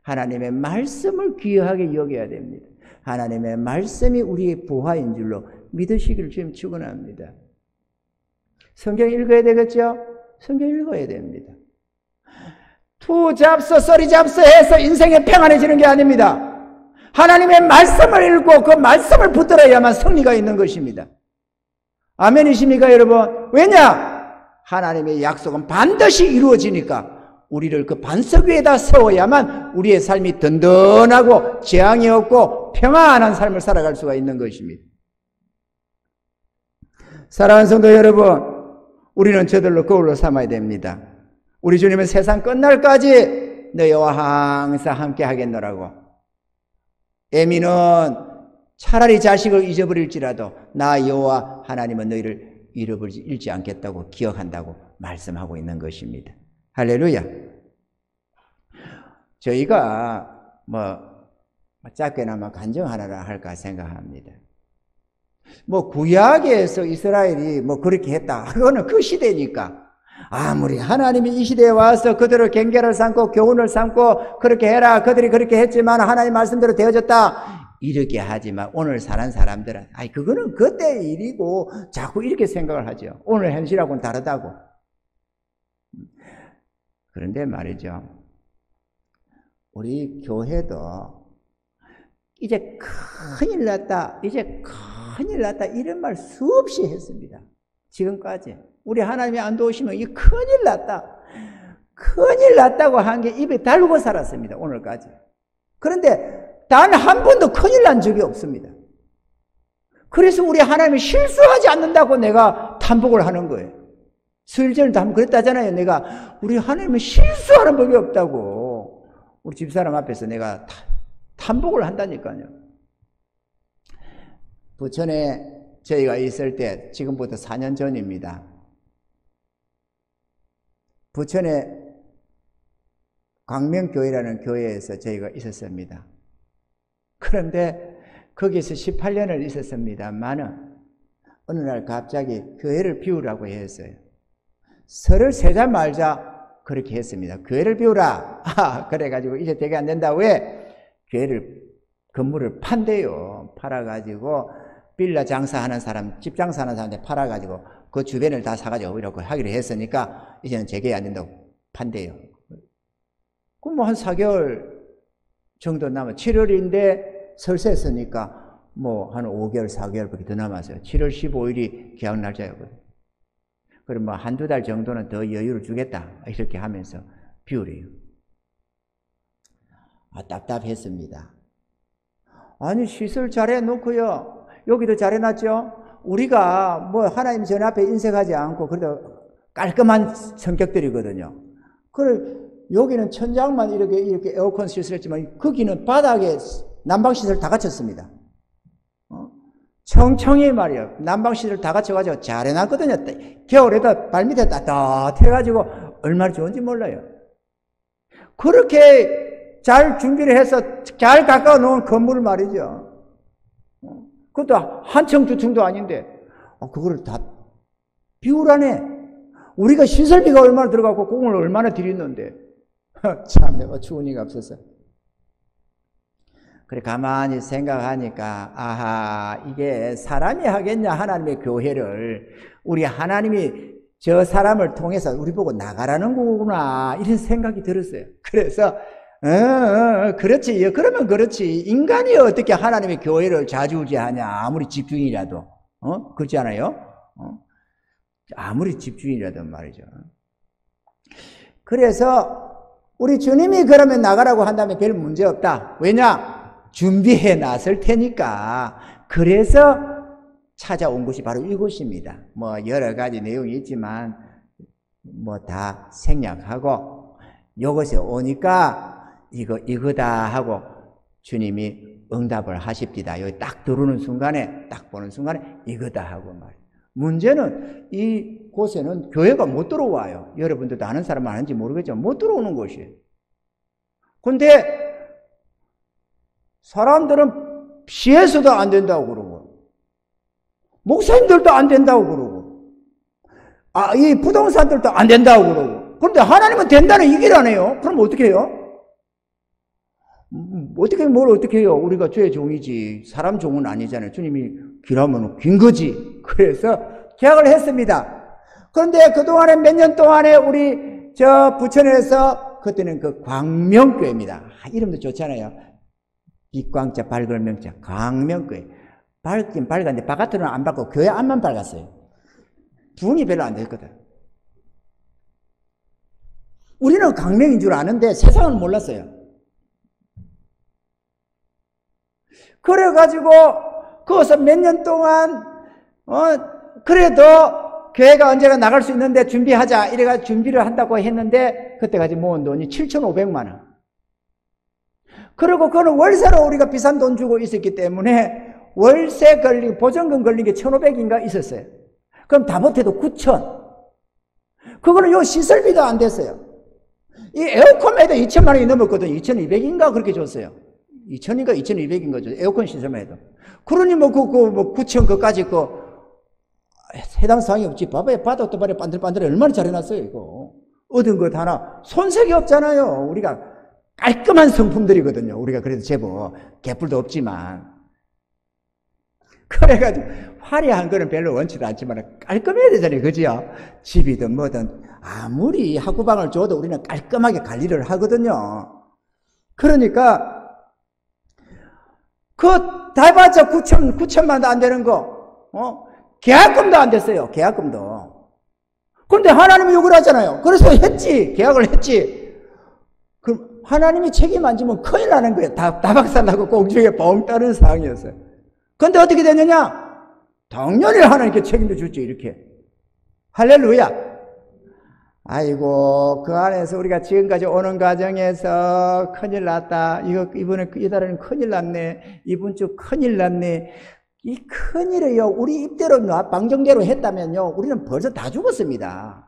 하나님의 말씀을 귀하게 여겨야 됩니다. 하나님의 말씀이 우리의 보화인 줄로 믿으시기를 주님 축원합니다. 성경 읽어야 되겠죠? 성경 읽어야 됩니다. 투 잡서 써리 잡서 해서 인생이 평안해지는 게 아닙니다. 하나님의 말씀을 읽고 그 말씀을 붙들어야만 승리가 있는 것입니다. 아멘이십니까 여러분? 왜냐? 하나님의 약속은 반드시 이루어지니까 우리를 그 반석 위에다 세워야만 우리의 삶이 든든하고 재앙이 없고 평안한 삶을 살아갈 수가 있는 것입니다. 사랑하는 성도 여러분, 우리는 저들로 거울로 삼아야 됩니다. 우리 주님은 세상 끝날까지 너희와 항상 함께 하겠노라고. 애미는 차라리 자식을 잊어버릴지라도 나 여호와 하나님은 너희를 잃지 않겠다고 기억한다고 말씀하고 있는 것입니다. 할렐루야. 저희가 짧게나마 간증 하나를 할까 생각합니다. 구약에서 이스라엘이 그렇게 했다. 그거는 그 시대니까. 아무리 하나님이 이 시대에 와서 그들을 경계를 삼고 교훈을 삼고 그렇게 해라. 그들이 그렇게 했지만 하나님 말씀대로 되어졌다. 이렇게 하지만 오늘 사는 사람들은 그거는 그때 일이고 자꾸 이렇게 생각을 하죠. 오늘 현실하고는 다르다고. 그런데 말이죠. 우리 교회도 이제 큰일 났다. 이제 큰일 났다. 이런 말 수없이 했습니다. 지금까지. 우리 하나님이 안 도우시면 이 큰일 났다. 큰일 났다고 한 게 입에 달고 살았습니다. 오늘까지. 그런데 단 한 번도 큰일 난 적이 없습니다. 그래서 우리 하나님이 실수하지 않는다고 내가 탐복을 하는 거예요. 수일 전에도 한번 그랬다잖아요. 내가 우리 하나님은 실수하는 법이 없다고. 우리 집사람 앞에서 내가 탐복을 한다니까요. 부천에 저희가 있을 때 지금부터 4년 전입니다. 부천에 광명교회라는 교회에서 저희가 있었습니다. 그런데 거기서 18년을 있었습니다만은 어느 날 갑자기 교회를 비우라고 했어요. 설을 세자 말자 그렇게 했습니다. 교회를 비우라. 그래가지고 이제 되게 안 된다. 왜? 교회를 건물을 판대요. 팔아가지고 빌라 장사하는 사람, 집 장사하는 사람한테 팔아가지고 그 주변을 다 사가지고 이렇게 하기로 했으니까 이제는 재개이 안 된다고 판대요. 그럼 한 4개월 정도 남아 7월인데 설세했으니까 한 5개월, 4개월밖에 더 남았어요. 7월 15일이 계약 날짜였거든요. 그럼 한두 달 정도는 더 여유를 주겠다. 이렇게 하면서 비우래요. 답답했습니다. 아니, 시설 잘해놓고요. 여기도 잘해놨죠? 우리가 하나님 전 앞에 인색하지 않고 그래도 깔끔한 성격들이거든요. 여기는 천장만 이렇게 에어컨 시설했지만 거기는 바닥에 난방시설 다 갖췄습니다. 청청이 말이에요. 난방시설 다 갖춰가지고 잘 해놨거든요. 겨울에도 발밑에 따뜻해가지고 얼마나 좋은지 몰라요. 그렇게 잘 준비를 해서 잘 가까워 놓은 건물 말이죠. 그것도 한 층, 두 층도 아닌데 그거를 다 비우라네. 우리가 시설비가 얼마나 들어가고 공을 얼마나 들였는데 참 내가 추운이가 없어서. 그래 가만히 생각하니까 아하, 이게 사람이 하겠냐 하나님의 교회를. 우리 하나님이 저 사람을 통해서 우리 보고 나가라는 거구나 이런 생각이 들었어요. 그래서 그렇지. 그러면 그렇지. 인간이 어떻게 하나님의 교회를 좌지우지하냐. 아무리 집주인이라도. 그렇지 않아요? 아무리 집주인이라도 말이죠. 그래서 우리 주님이 그러면 나가라고 한다면 별 문제 없다. 왜냐? 준비해 놨을 테니까. 그래서 찾아온 것이 바로 이곳입니다. 뭐 여러 가지 내용이 있지만 뭐 다 생략하고 이것에 오니까 이거다 하고 주님이 응답을 하십니다. 여기 딱 들어오는 순간에, 딱 보는 순간에 이거다 하고 말이에요. 문제는 이 곳에는 교회가 못 들어와요. 여러분들도 아는 사람 아는지 모르겠지만 못 들어오는 곳이에요. 근데 사람들은 시에서도 안 된다고 그러고 목사님들도 안 된다고 그러고 이 부동산들도 안 된다고 그러고 그런데 하나님은 된다는 얘기라네요. 그럼 어떻게 해요? 뭘 어떻게 해요? 우리가 주의 종이지 사람 종은 아니잖아요. 주님이 길하면 긴 거지. 그래서 계약을 했습니다. 그런데 그동안에 몇 년 동안에 우리 저 부천에서 그때는 그 광명교회입니다. 이름도 좋잖아요. 빛광자 밝을 명자 광명교회. 밝긴 밝았는데 바깥으로는 안 밝고 교회 안만 밝았어요. 부흥이 별로 안 됐거든. 우리는 광명인 줄 아는데 세상은 몰랐어요. 그래가지고 거기서 몇 년 동안 그래도 교회가 언제가 나갈 수 있는데 준비하자 이래가 준비를 한다고 했는데 그때까지 모은 돈이 7,500만 원. 그리고 그거는 월세로 우리가 비싼 돈 주고 있었기 때문에 월세 걸린 보증금 걸린 게 1,500인가 있었어요. 그럼 다 못해도 9,000. 그거는 요 시설비도 안 됐어요. 이 에어컨에도 2,000만 원이 넘었거든. 2,200인가 그렇게 줬어요. 2,000인가 2,200인 거죠. 에어컨 시설만 해도. 그러니 뭐 9,000 그까지 해당 사항이 없지. 봐봐요. 바닥도 발에 반들반들 얼마나 잘해놨어요, 이거. 얻은 것 하나. 손색이 없잖아요. 우리가 깔끔한 성품들이거든요. 우리가 그래도 제법 개뿔도 없지만. 그래가지고 화려한 거는 별로 원치도 않지만 깔끔해야 되잖아요. 그죠? 집이든 뭐든 아무리 학구방을 줘도 우리는 깔끔하게 관리를 하거든요. 그러니까 다 해봤자 9천만도 안 되는 거, 계약금도 안 됐어요. 계약금도. 그런데 하나님이 욕을 하잖아요. 그래서 계약을 했지. 그럼 하나님이 책임 안 지면 큰일 나는 거예요. 다 박살나고 공중에 뻥 떠는 상황이었어요. 그런데 어떻게 됐느냐? 당연히 하나님께 책임도 줬죠, 이렇게. 할렐루야. 아이고, 그 안에서 우리가 지금까지 오는 과정에서 큰일 났다. 이달에는 큰일 났네. 이번 주 큰일 났네. 이 큰일을요, 우리 입대로, 방정대로 했다면요, 우리는 벌써 다 죽었습니다.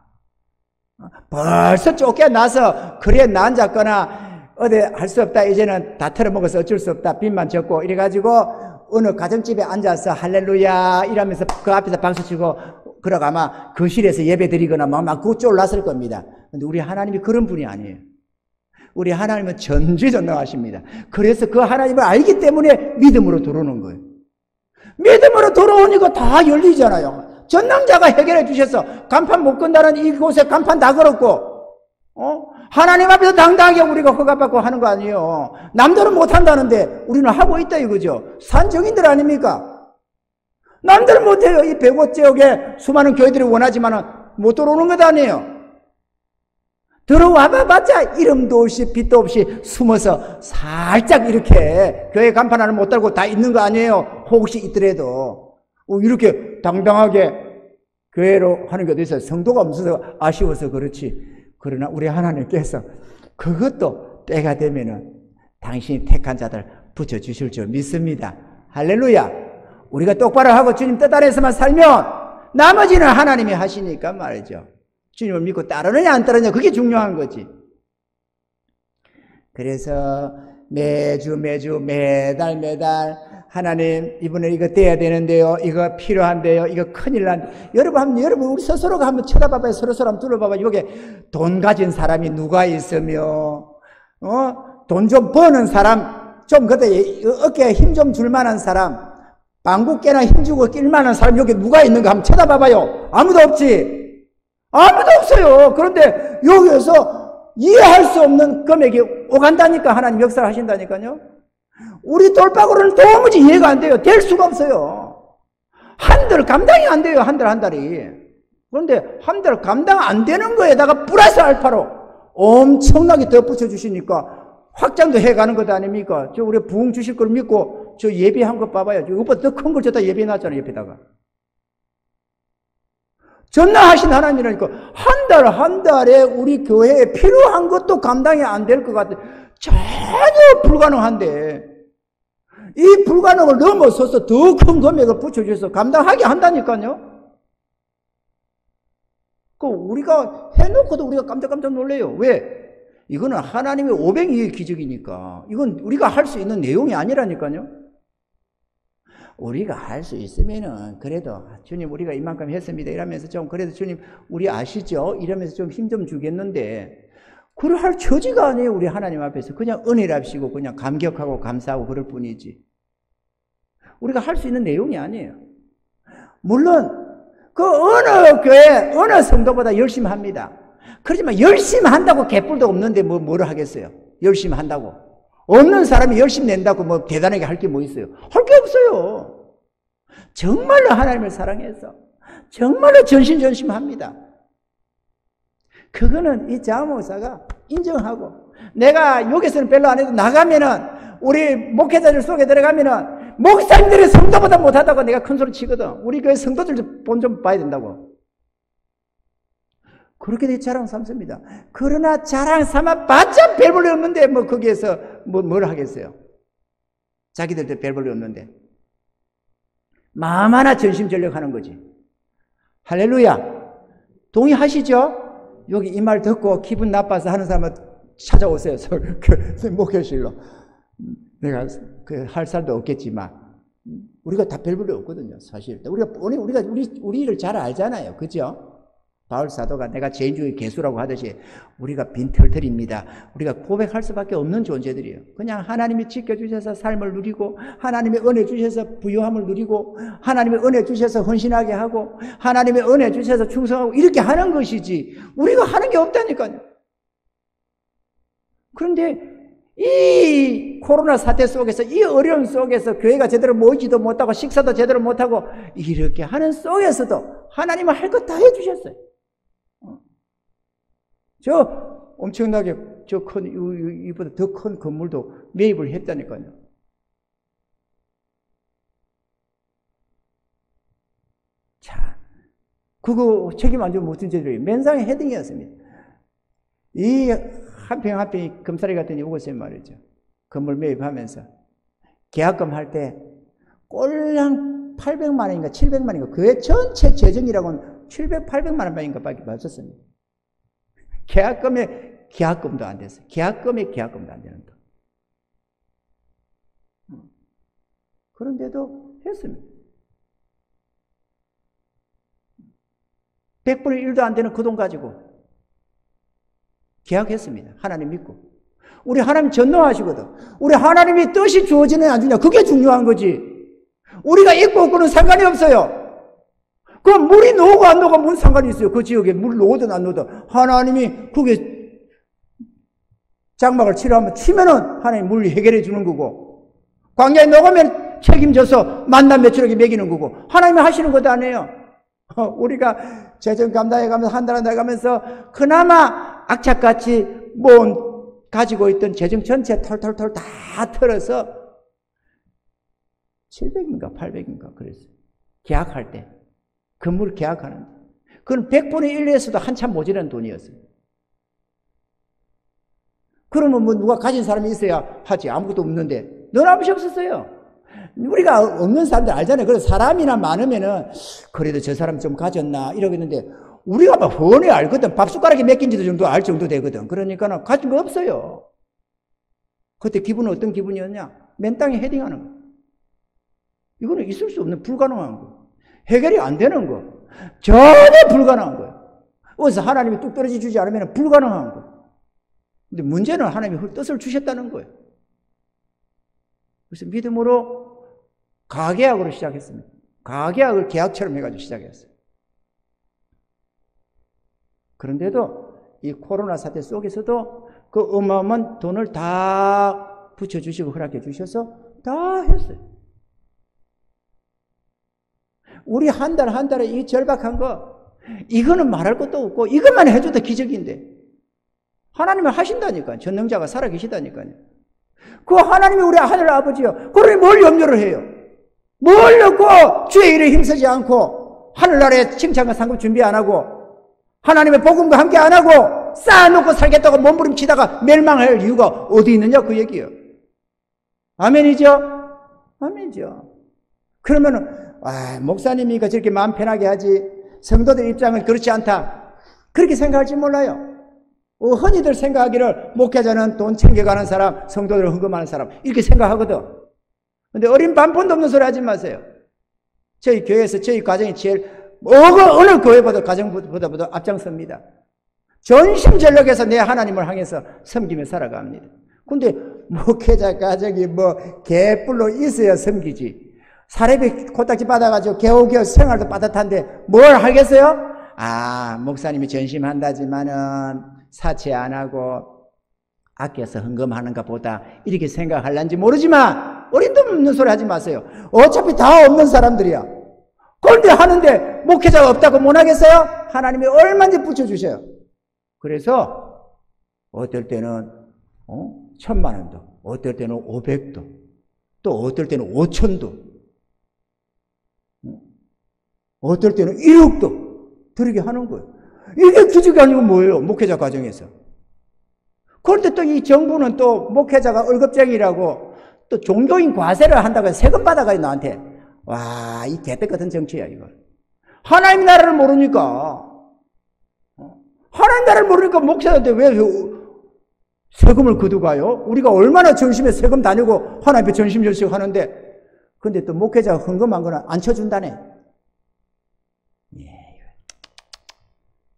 벌써 쫓겨나서, 그래, 나 앉았거나, 어디 할 수 없다. 이제는 다 털어먹어서 어쩔 수 없다. 빚만 졌고, 이래가지고, 어느 가정집에 앉아서 할렐루야 이러면서 그 앞에서 박수치고 그러고 아마 거실에서 예배 드리거나 막 그거 쫄랐을 겁니다. 근데 우리 하나님이 그런 분이 아니에요. 우리 하나님은 전지전능하십니다. 그래서 그 하나님을 알기 때문에 믿음으로 들어오는 거예요. 믿음으로 들어오니까 다 열리잖아요. 전능자가 해결해 주셔서 간판 못 건다는 이곳에 간판 다 걸었고 하나님 앞에서 당당하게 우리가 허가받고 하는 거 아니에요. 남들은 못한다는데 우리는 하고 있다 이거죠. 산정인들 아닙니까? 남들은 못해요. 이 백오 지역에 수많은 교회들이 원하지만 못 들어오는 것 아니에요. 들어와 봤자 이름도 없이 빛도 없이 숨어서 살짝 이렇게 교회 간판 하나 못 달고 다 있는 거 아니에요. 혹시 있더라도 이렇게 당당하게 교회로 하는 게 어디 있어요. 성도가 없어서 아쉬워서 그렇지. 그러나 우리 하나님께서 그것도 때가 되면은 당신이 택한 자들 붙여주실 줄 믿습니다. 할렐루야. 우리가 똑바로 하고 주님 뜻 안에서만 살면 나머지는 하나님이 하시니까 말이죠. 주님을 믿고 따르느냐 안 따르느냐 그게 중요한 거지. 그래서 매주 매달 하나님 이번에 이거 돼야 되는데요. 이거 필요한데요. 이거 큰일 난. 여러분 우리 스스로가 한번 쳐다봐봐요. 서로 한번 둘러봐봐요. 여기 돈 가진 사람이 누가 있으며 돈 좀 버는 사람 좀 그때 어깨에 힘 좀 줄 만한 사람 방귀깨나 힘주고 낄 만한 사람 여기 누가 있는가 한번 쳐다봐봐요. 아무도 없지. 아무도 없어요. 그런데 여기에서 이해할 수 없는 금액이 오간다니까 하나님 역사를 하신다니까요. 우리 돌파구로는 도무지 이해가 안 돼요. 될 수가 없어요. 한 달 감당이 안 돼요. 한 달이. 그런데 한 달 감당 안 되는 거에다가 플러스 알파로 엄청나게 덧붙여 주시니까 확장도 해가는 것 아닙니까? 저 우리 부흥 주실 걸 믿고 저 예배한 거 봐봐요. 이것보다 더 큰 걸 저다 예배 놨잖아요, 옆에다가. 전능하신 하나님이라니까 한 달에 우리 교회에 필요한 것도 감당이 안 될 것 같아요. 전혀 불가능한데 이 불가능을 넘어서서 더 큰 금액을 붙여주셔서 감당하게 한다니까요. 우리가 해놓고도 우리가 깜짝깜짝 놀래요. 왜? 이거는 하나님의 오병이의 기적이니까. 이건 우리가 할 수 있는 내용이 아니라니까요. 우리가 할 수 있으면은 그래도 주님 우리가 이만큼 했습니다 이러면서 좀 그래도 주님 우리 아시죠? 이러면서 좀 힘 좀 주겠는데 그걸 할 처지가 아니에요. 우리 하나님 앞에서 그냥 은혜랍시고 그냥 감격하고 감사하고 그럴 뿐이지 우리가 할 수 있는 내용이 아니에요. 물론 그 어느 교회 어느 성도보다 열심히 합니다. 그렇지만 열심히 한다고 개뿔도 없는데 뭐를 하겠어요. 열심히 한다고 없는 사람이 열심히 낸다고 뭐 대단하게 할 게 뭐 있어요? 할 게 없어요. 정말로 하나님을 사랑해서 정말로 전심전심합니다. 그거는 이 자모사가 인정하고 내가 여기서는 별로 안 해도 나가면은 우리 목회자들 속에 들어가면은 목사님들이 성도보다 못하다고 내가 큰 소리 치거든. 우리 교회 성도들 본 좀 봐야 된다고. 그렇게 내 자랑 삼습니다. 그러나 자랑 삼아 봤자 별 볼일 없는데 뭐 거기에서 뭘 하겠어요. 자기들도 별 볼일 없는데 마음 하나 전심전력하는 거지. 할렐루야. 동의하시죠? 여기 이 말 듣고 기분 나빠서 하는 사람은 찾아오세요. 목회실로. 내가 할 살도 없겠지만 우리가 다 별 볼일 없거든요. 사실 우리가 우리 일을 잘 알잖아요. 그죠? 바울 사도가 내가 죄인 중의 개수라고 하듯이 우리가 빈털털입니다. 우리가 고백할 수밖에 없는 존재들이에요. 그냥 하나님이 지켜주셔서 삶을 누리고 하나님의 은혜 주셔서 부유함을 누리고 하나님의 은혜 주셔서 헌신하게 하고 하나님의 은혜 주셔서 충성하고 이렇게 하는 것이지 우리가 하는 게 없다니까요. 그런데 이 코로나 사태 속에서 이 어려움 속에서 교회가 제대로 모이지도 못하고 식사도 제대로 못하고 이렇게 하는 속에서도 하나님은 할 것 다 해주셨어요. 저 엄청나게 이보다 더 큰 건물도 매입을 했다니까요. 자, 그거 책임 안 지면 무슨 죄들이에요? 맨상의 헤딩이었습니다. 이 한 평 한 평이 금사리 같은 요것이 말이죠. 건물 매입하면서 계약금 할 때 꼴랑 800만 원인가 700만 원인가 교회 전체 재정이라고는 700, 800만 원인가 밖에 없었습니다. 계약금도 안 됐어요. 계약금도 안 되는 거. 그런데도 했습니다. 100분의 1도 안 되는 그 돈 가지고 계약했습니다. 하나님 믿고. 우리 하나님 전능하시거든. 우리 하나님이 뜻이 주어지느냐 안 주냐 그게 중요한 거지. 우리가 있고 없고는 상관이 없어요. 그럼 물이 녹고 안 녹고 무슨 상관이 있어요. 그 지역에 물 녹든 안 녹든 하나님이 그게 장막을 치료하면 치면은 하나님 물이 해결해 주는 거고 광야에 녹으면 책임져서 만남 며칠에게 먹이는 거고 하나님이 하시는 것도 아니에요. 우리가 재정 감당해가면서 한 달 한 달 가면서 그나마 악착같이 가지고 있던 재정 전체 털털털 다 털어서 700인가 800인가 그랬어요. 계약할 때. 건물 계약하는데. 그건 100분의 1에서도 한참 모자란 돈이었어요. 그러면 뭐 누가 가진 사람이 있어야 하지. 아무것도 없는데. 넌 아무것이 없었어요. 우리가 없는 사람들 알잖아요. 그래서 사람이나 많으면은 그래도 저 사람 좀 가졌나 이러겠는데 우리가 막 훤히 알거든. 밥숟가락에 몇 개인지도 정도 알 정도 되거든. 그러니까 가진 거 없어요. 그때 기분은 어떤 기분이었냐? 맨 땅에 헤딩하는 거. 이거는 있을 수 없는 불가능한 거. 해결이 안 되는 거. 전혀 불가능한 거예요. 어디서 하나님이 뚝 떨어져 주지 않으면 불가능한 거. 근데 문제는 하나님이 뜻을 주셨다는 거예요. 그래서 믿음으로 가계약으로 시작했습니다. 가계약을 계약처럼 해가지고 시작했어요. 그런데도 이 코로나 사태 속에서도 그 어마어마한 돈을 다 붙여주시고 허락해 주셔서 다 했어요. 우리 한 달 한 달에 이 절박한 거 이거는 말할 것도 없고 이것만 해줘도 기적인데 하나님이 하신다니까요. 전능자가 살아계시다니까요. 그 하나님이 우리 하늘 아버지요. 그러니 뭘 염려를 해요? 뭘 넣고 주의 일에 힘쓰지 않고 하늘나라에 칭찬과 상급 준비 안 하고 하나님의 복음과 함께 안 하고 쌓아놓고 살겠다고 몸부림치다가 멸망할 이유가 어디 있느냐 그 얘기예요. 아멘이죠? 아멘이죠. 그러면은 목사님이니까 저렇게 마음 편하게 하지 성도들 입장은 그렇지 않다. 그렇게 생각할지 몰라요. 흔히들 생각하기를 목회자는 돈 챙겨가는 사람, 성도들은 헌금하는 사람 이렇게 생각하거든. 근데 어린 반푼도 없는 소리 하지 마세요. 저희 교회에서 저희 가정이 제일 어느 교회보다 가정보다 앞장섭니다. 전심전력해서 내 하나님을 향해서 섬기며 살아갑니다. 근데 목회자 가정이 개뿔로 있어야 섬기지. 사례비 코딱지 받아가지고 겨우겨우 생활도 빠듯한데 뭘 하겠어요? 목사님이 전심한다지만은 사채 안 하고 아껴서 헌금하는가 보다 이렇게 생각할란지 모르지만 어림도 없는 소리 하지 마세요. 어차피 다 없는 사람들이야. 그런데 하는데 목회자가 없다고 못 하겠어요? 하나님이 얼마든지 붙여주셔요. 그래서 어떨 때는 1,000만 원도, 어떨 때는 500도, 또 어떨 때는 5천도, 어떨 때는 1억도 드리게 하는 거예요. 이게 기적이 아니고 뭐예요? 목회자 과정에서. 그런데 또 이 정부는 또 목회자가 월급쟁이라고 또 종교인 과세를 한다고 해서 세금 받아가요, 나한테. 와, 이 개떡 같은 정치야, 이거. 하나님 나라를 모르니까. 하나님 나라를 모르니까 목회자한테 왜 세금을 거두가요? 우리가 얼마나 전심에 세금 다니고 하나님 앞에 전심전심 하는데, 근데 또 목회자가 헌금한 거는 안 쳐준다네.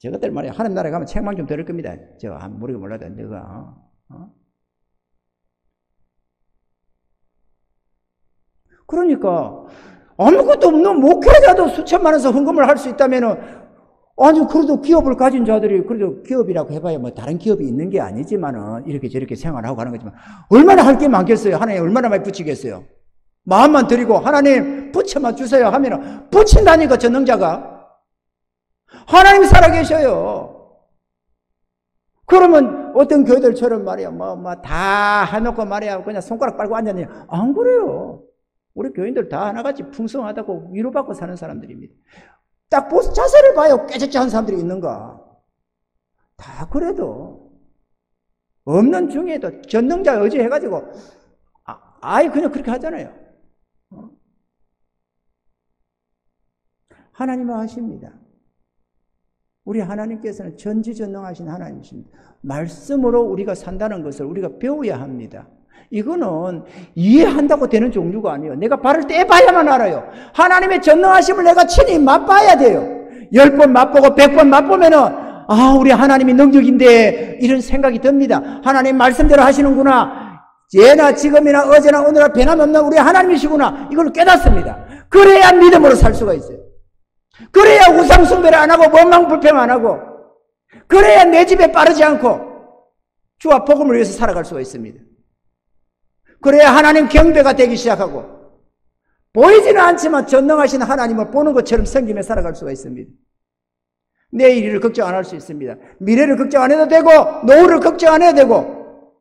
저것들 말이야. 하나님 나라에 가면 책망 좀 들을 겁니다. 모르게 몰라도 내가. 그러니까 아무것도 없는 목회자도 수천만 원에서 헌금을 할 수 있다면은 그래도 기업을 가진 자들이 그래도 기업이라고 해봐야 다른 기업이 있는 게 아니지만은 이렇게 저렇게 생활하고 가는 거지만 얼마나 할 게 많겠어요. 하나님 얼마나 많이 붙이겠어요. 마음만 드리고 하나님 붙여만 주세요 하면은 붙인다니까 전능자가. 하나님이 살아계셔요. 그러면 어떤 교회들처럼 말이야, 다 해놓고 말이야, 그냥 손가락 빨고 앉았느냐. 안 그래요. 우리 교인들 다 하나같이 풍성하다고 위로받고 사는 사람들입니다. 딱 자세를 봐요. 깨졌지 않은 사람들이 있는가. 다 그래도. 없는 중에도 전능자 의지해가지고, 그냥 그렇게 하잖아요. 하나님은 하십니다. 우리 하나님께서는 전지전능하신 하나님이십니다. 말씀으로 우리가 산다는 것을 우리가 배워야 합니다. 이거는 이해한다고 되는 종류가 아니에요. 내가 발을 떼봐야만 알아요. 하나님의 전능하심을 내가 친히 맛봐야 돼요. 10번 맛보고 100번 맛보면은 우리 하나님이 능력인데 이런 생각이 듭니다. 하나님 말씀대로 하시는구나. 예나 지금이나 어제나 오늘나 변함없는 우리 하나님이시구나. 이걸 깨닫습니다. 그래야 믿음으로 살 수가 있어요. 그래야 우상 숭배를 안 하고 원망불평 안 하고 그래야 내 집에 빠르지 않고 주와 복음을 위해서 살아갈 수가 있습니다. 그래야 하나님 경배가 되기 시작하고 보이지는 않지만 전능하신 하나님을 보는 것처럼 섬기며 살아갈 수가 있습니다. 내일 일을 걱정 안 할 수 있습니다. 미래를 걱정 안 해도 되고 노후를 걱정 안 해도 되고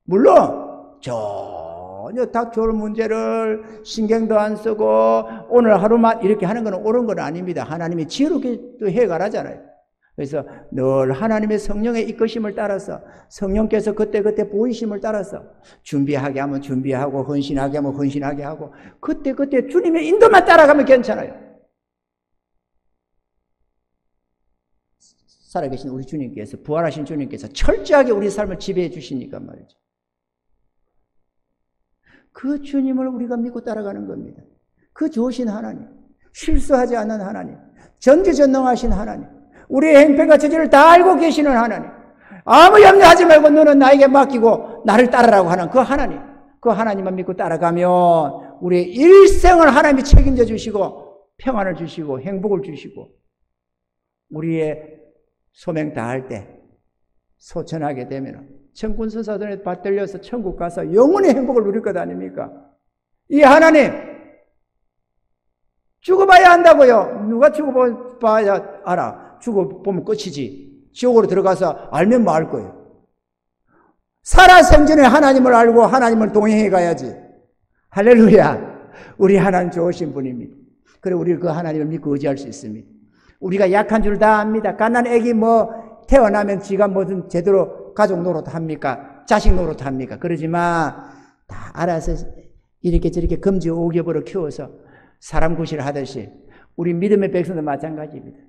물론 전혀 닥쳐올 문제를 신경도 안 쓰고 오늘 하루만 이렇게 하는 건 옳은 건 아닙니다. 하나님이 지혜롭게 또 해가라잖아요. 그래서 늘 하나님의 성령의 이끄심을 따라서 성령께서 그때그때 보이심을 따라서 준비하게 하면 준비하고 헌신하게 하면 헌신하게 하고 그때그때 주님의 인도만 따라가면 괜찮아요. 살아계신 우리 주님께서 부활하신 주님께서 철저하게 우리 삶을 지배해 주시니까 말이죠. 그 주님을 우리가 믿고 따라가는 겁니다. 그 좋으신 하나님, 실수하지 않는 하나님, 전지전능하신 하나님, 우리의 행편과 처지를 다 알고 계시는 하나님, 아무 염려하지 말고 너는 나에게 맡기고 나를 따르라고 하는 그 하나님, 그 하나님만 믿고 따라가면 우리의 일생을 하나님이 책임져 주시고 평안을 주시고 행복을 주시고 우리의 소명 다할 때 소천하게 되면 천군서사들에 받들려서 천국 가서 영원히 행복을 누릴 것 아닙니까? 이 하나님 죽어봐야 한다고요. 누가 죽어봐야 알아. 죽어보면 끝이지. 지옥으로 들어가서 알면 뭐 할 거예요. 살아생전에 하나님을 알고 하나님을 동행해 가야지. 할렐루야. 우리 하나님 좋으신 분입니다. 그래 우리 그 하나님을 믿고 의지할 수 있습니다. 우리가 약한 줄 다 압니다. 갓난 애기 태어나면 지가 무슨 제대로 가족 노릇 합니까? 자식 노릇 합니까? 그러지만 다 알아서 이렇게 저렇게 금지 오겹으로 키워서 사람 구실을 하듯이 우리 믿음의 백성도 마찬가지입니다.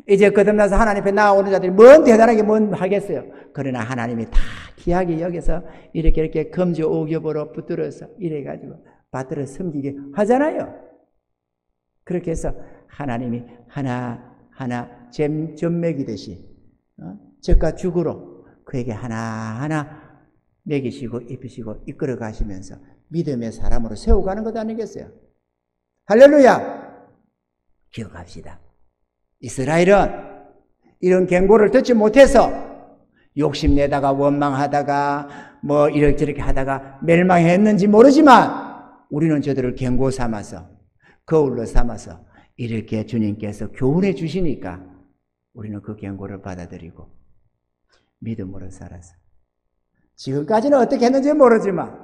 이제 거듭나서 하나님 앞에 나오는 자들이 대단하게 하겠어요. 그러나 하나님이 다 귀하게 여겨서 이렇게 금지 오겹으로 붙들어서 이래가지고 받들어 섬기게 하잖아요. 그렇게 해서 하나님이 하나하나 점 먹이듯이 젖과 죽으로 그에게 하나하나 먹이시고 입히시고 이끌어 가시면서 믿음의 사람으로 세워가는 것 아니겠어요? 할렐루야! 기억합시다. 이스라엘은 이런 경고를 듣지 못해서 욕심내다가 원망하다가 이렇게 하다가 멸망했는지 모르지만 우리는 저들을 경고 삼아서 거울로 삼아서 이렇게 주님께서 교훈해 주시니까 우리는 그 경고를 받아들이고 믿음으로 살아서 지금까지는 어떻게 했는지 모르지만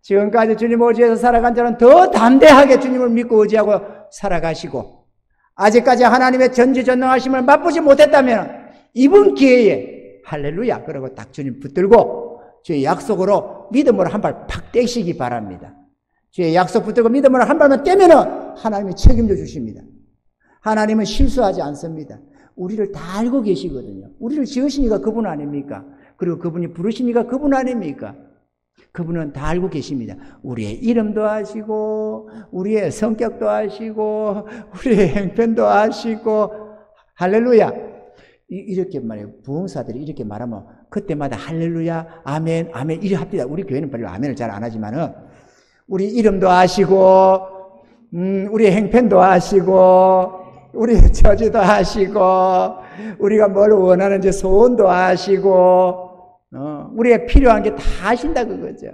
지금까지 주님을 의지해서 살아간 자는 더 담대하게 주님을 믿고 의지하고 살아가시고 아직까지 하나님의 전지전능하심을 맛보지 못했다면 이번 기회에 할렐루야 그러고 딱 주님 붙들고 주의 약속으로 믿음으로 한 발 팍 떼시기 바랍니다. 주의 약속 붙들고 믿음으로 한 발만 떼면은 하나님이 책임져 주십니다. 하나님은 실수하지 않습니다. 우리를 다 알고 계시거든요. 우리를 지으시니까 그분 아닙니까? 그리고 그분이 부르시니까 그분 아닙니까? 그분은 다 알고 계십니다. 우리의 이름도 아시고 우리의 성격도 아시고 우리의 행편도 아시고 할렐루야. 이렇게 말해요. 부흥사들이 이렇게 말하면 그때마다 할렐루야 아멘 아멘 이래 합니다. 우리 교회는 별로 아멘을 잘 안 하지만은 우리 이름도 아시고 우리의 행편도 아시고 우리의 처지도 아시고 우리가 뭘 원하는지 소원도 아시고 우리가 필요한 게 다 아신다 그거죠.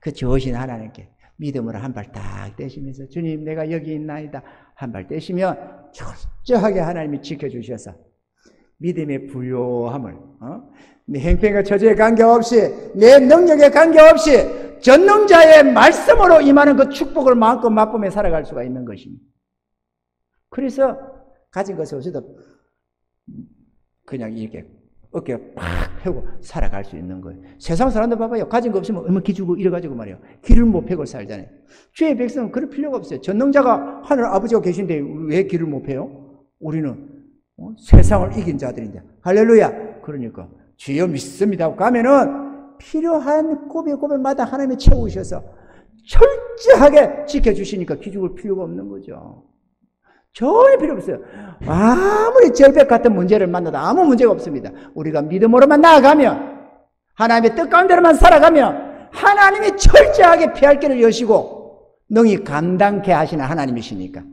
그 좋으신 하나님께 믿음으로 한 발 딱 떼시면서 주님 내가 여기 있나이다 한 발 떼시면 철저하게 하나님이 지켜주셔서 믿음의 부요함을 내 행편과 처지에 관계없이 내 능력에 관계없이 전능자의 말씀으로 임하는 그 축복을 마음껏 맛보며 살아갈 수가 있는 것입니다. 그래서 가진 것을 없이도 그냥 이렇게 어깨가 팍 펴고 살아갈 수 있는 거예요. 세상 사람들 봐봐요. 가진 거 없으면 얼마 기주고 이래가지고 말이에요. 길을 못 펴고 살잖아요. 주의 백성은 그럴 필요가 없어요. 전능자가 하늘 아버지가 계신데 왜 길을 못 펴요? 우리는 세상을 이긴 자들인데 할렐루야. 그러니까 주여 믿습니다 하고 가면은 필요한 고백마다 하나님이 채우셔서 철저하게 지켜주시니까 기죽을 필요가 없는 거죠. 전혀 필요 없어요. 아무리 절벽 같은 문제를 만나도 아무 문제가 없습니다. 우리가 믿음으로만 나아가면 하나님의 뜻 가운데로만 살아가면 하나님이 철저하게 피할 길을 여시고 능히 감당케 하시는 하나님이시니까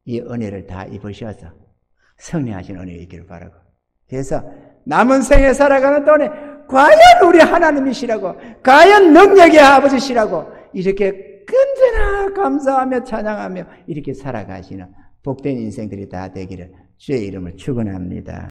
이 은혜를 다 입으셔서 승리하신 은혜가 있기를 바라고 그래서 남은 생에 살아가는 동안에 과연 우리 하나님이시라고 과연 능력의 아버지시라고 이렇게 언제나 감사하며 찬양하며 이렇게 살아가시는 복된 인생들이 다 되기를 주의 이름을 축원합니다.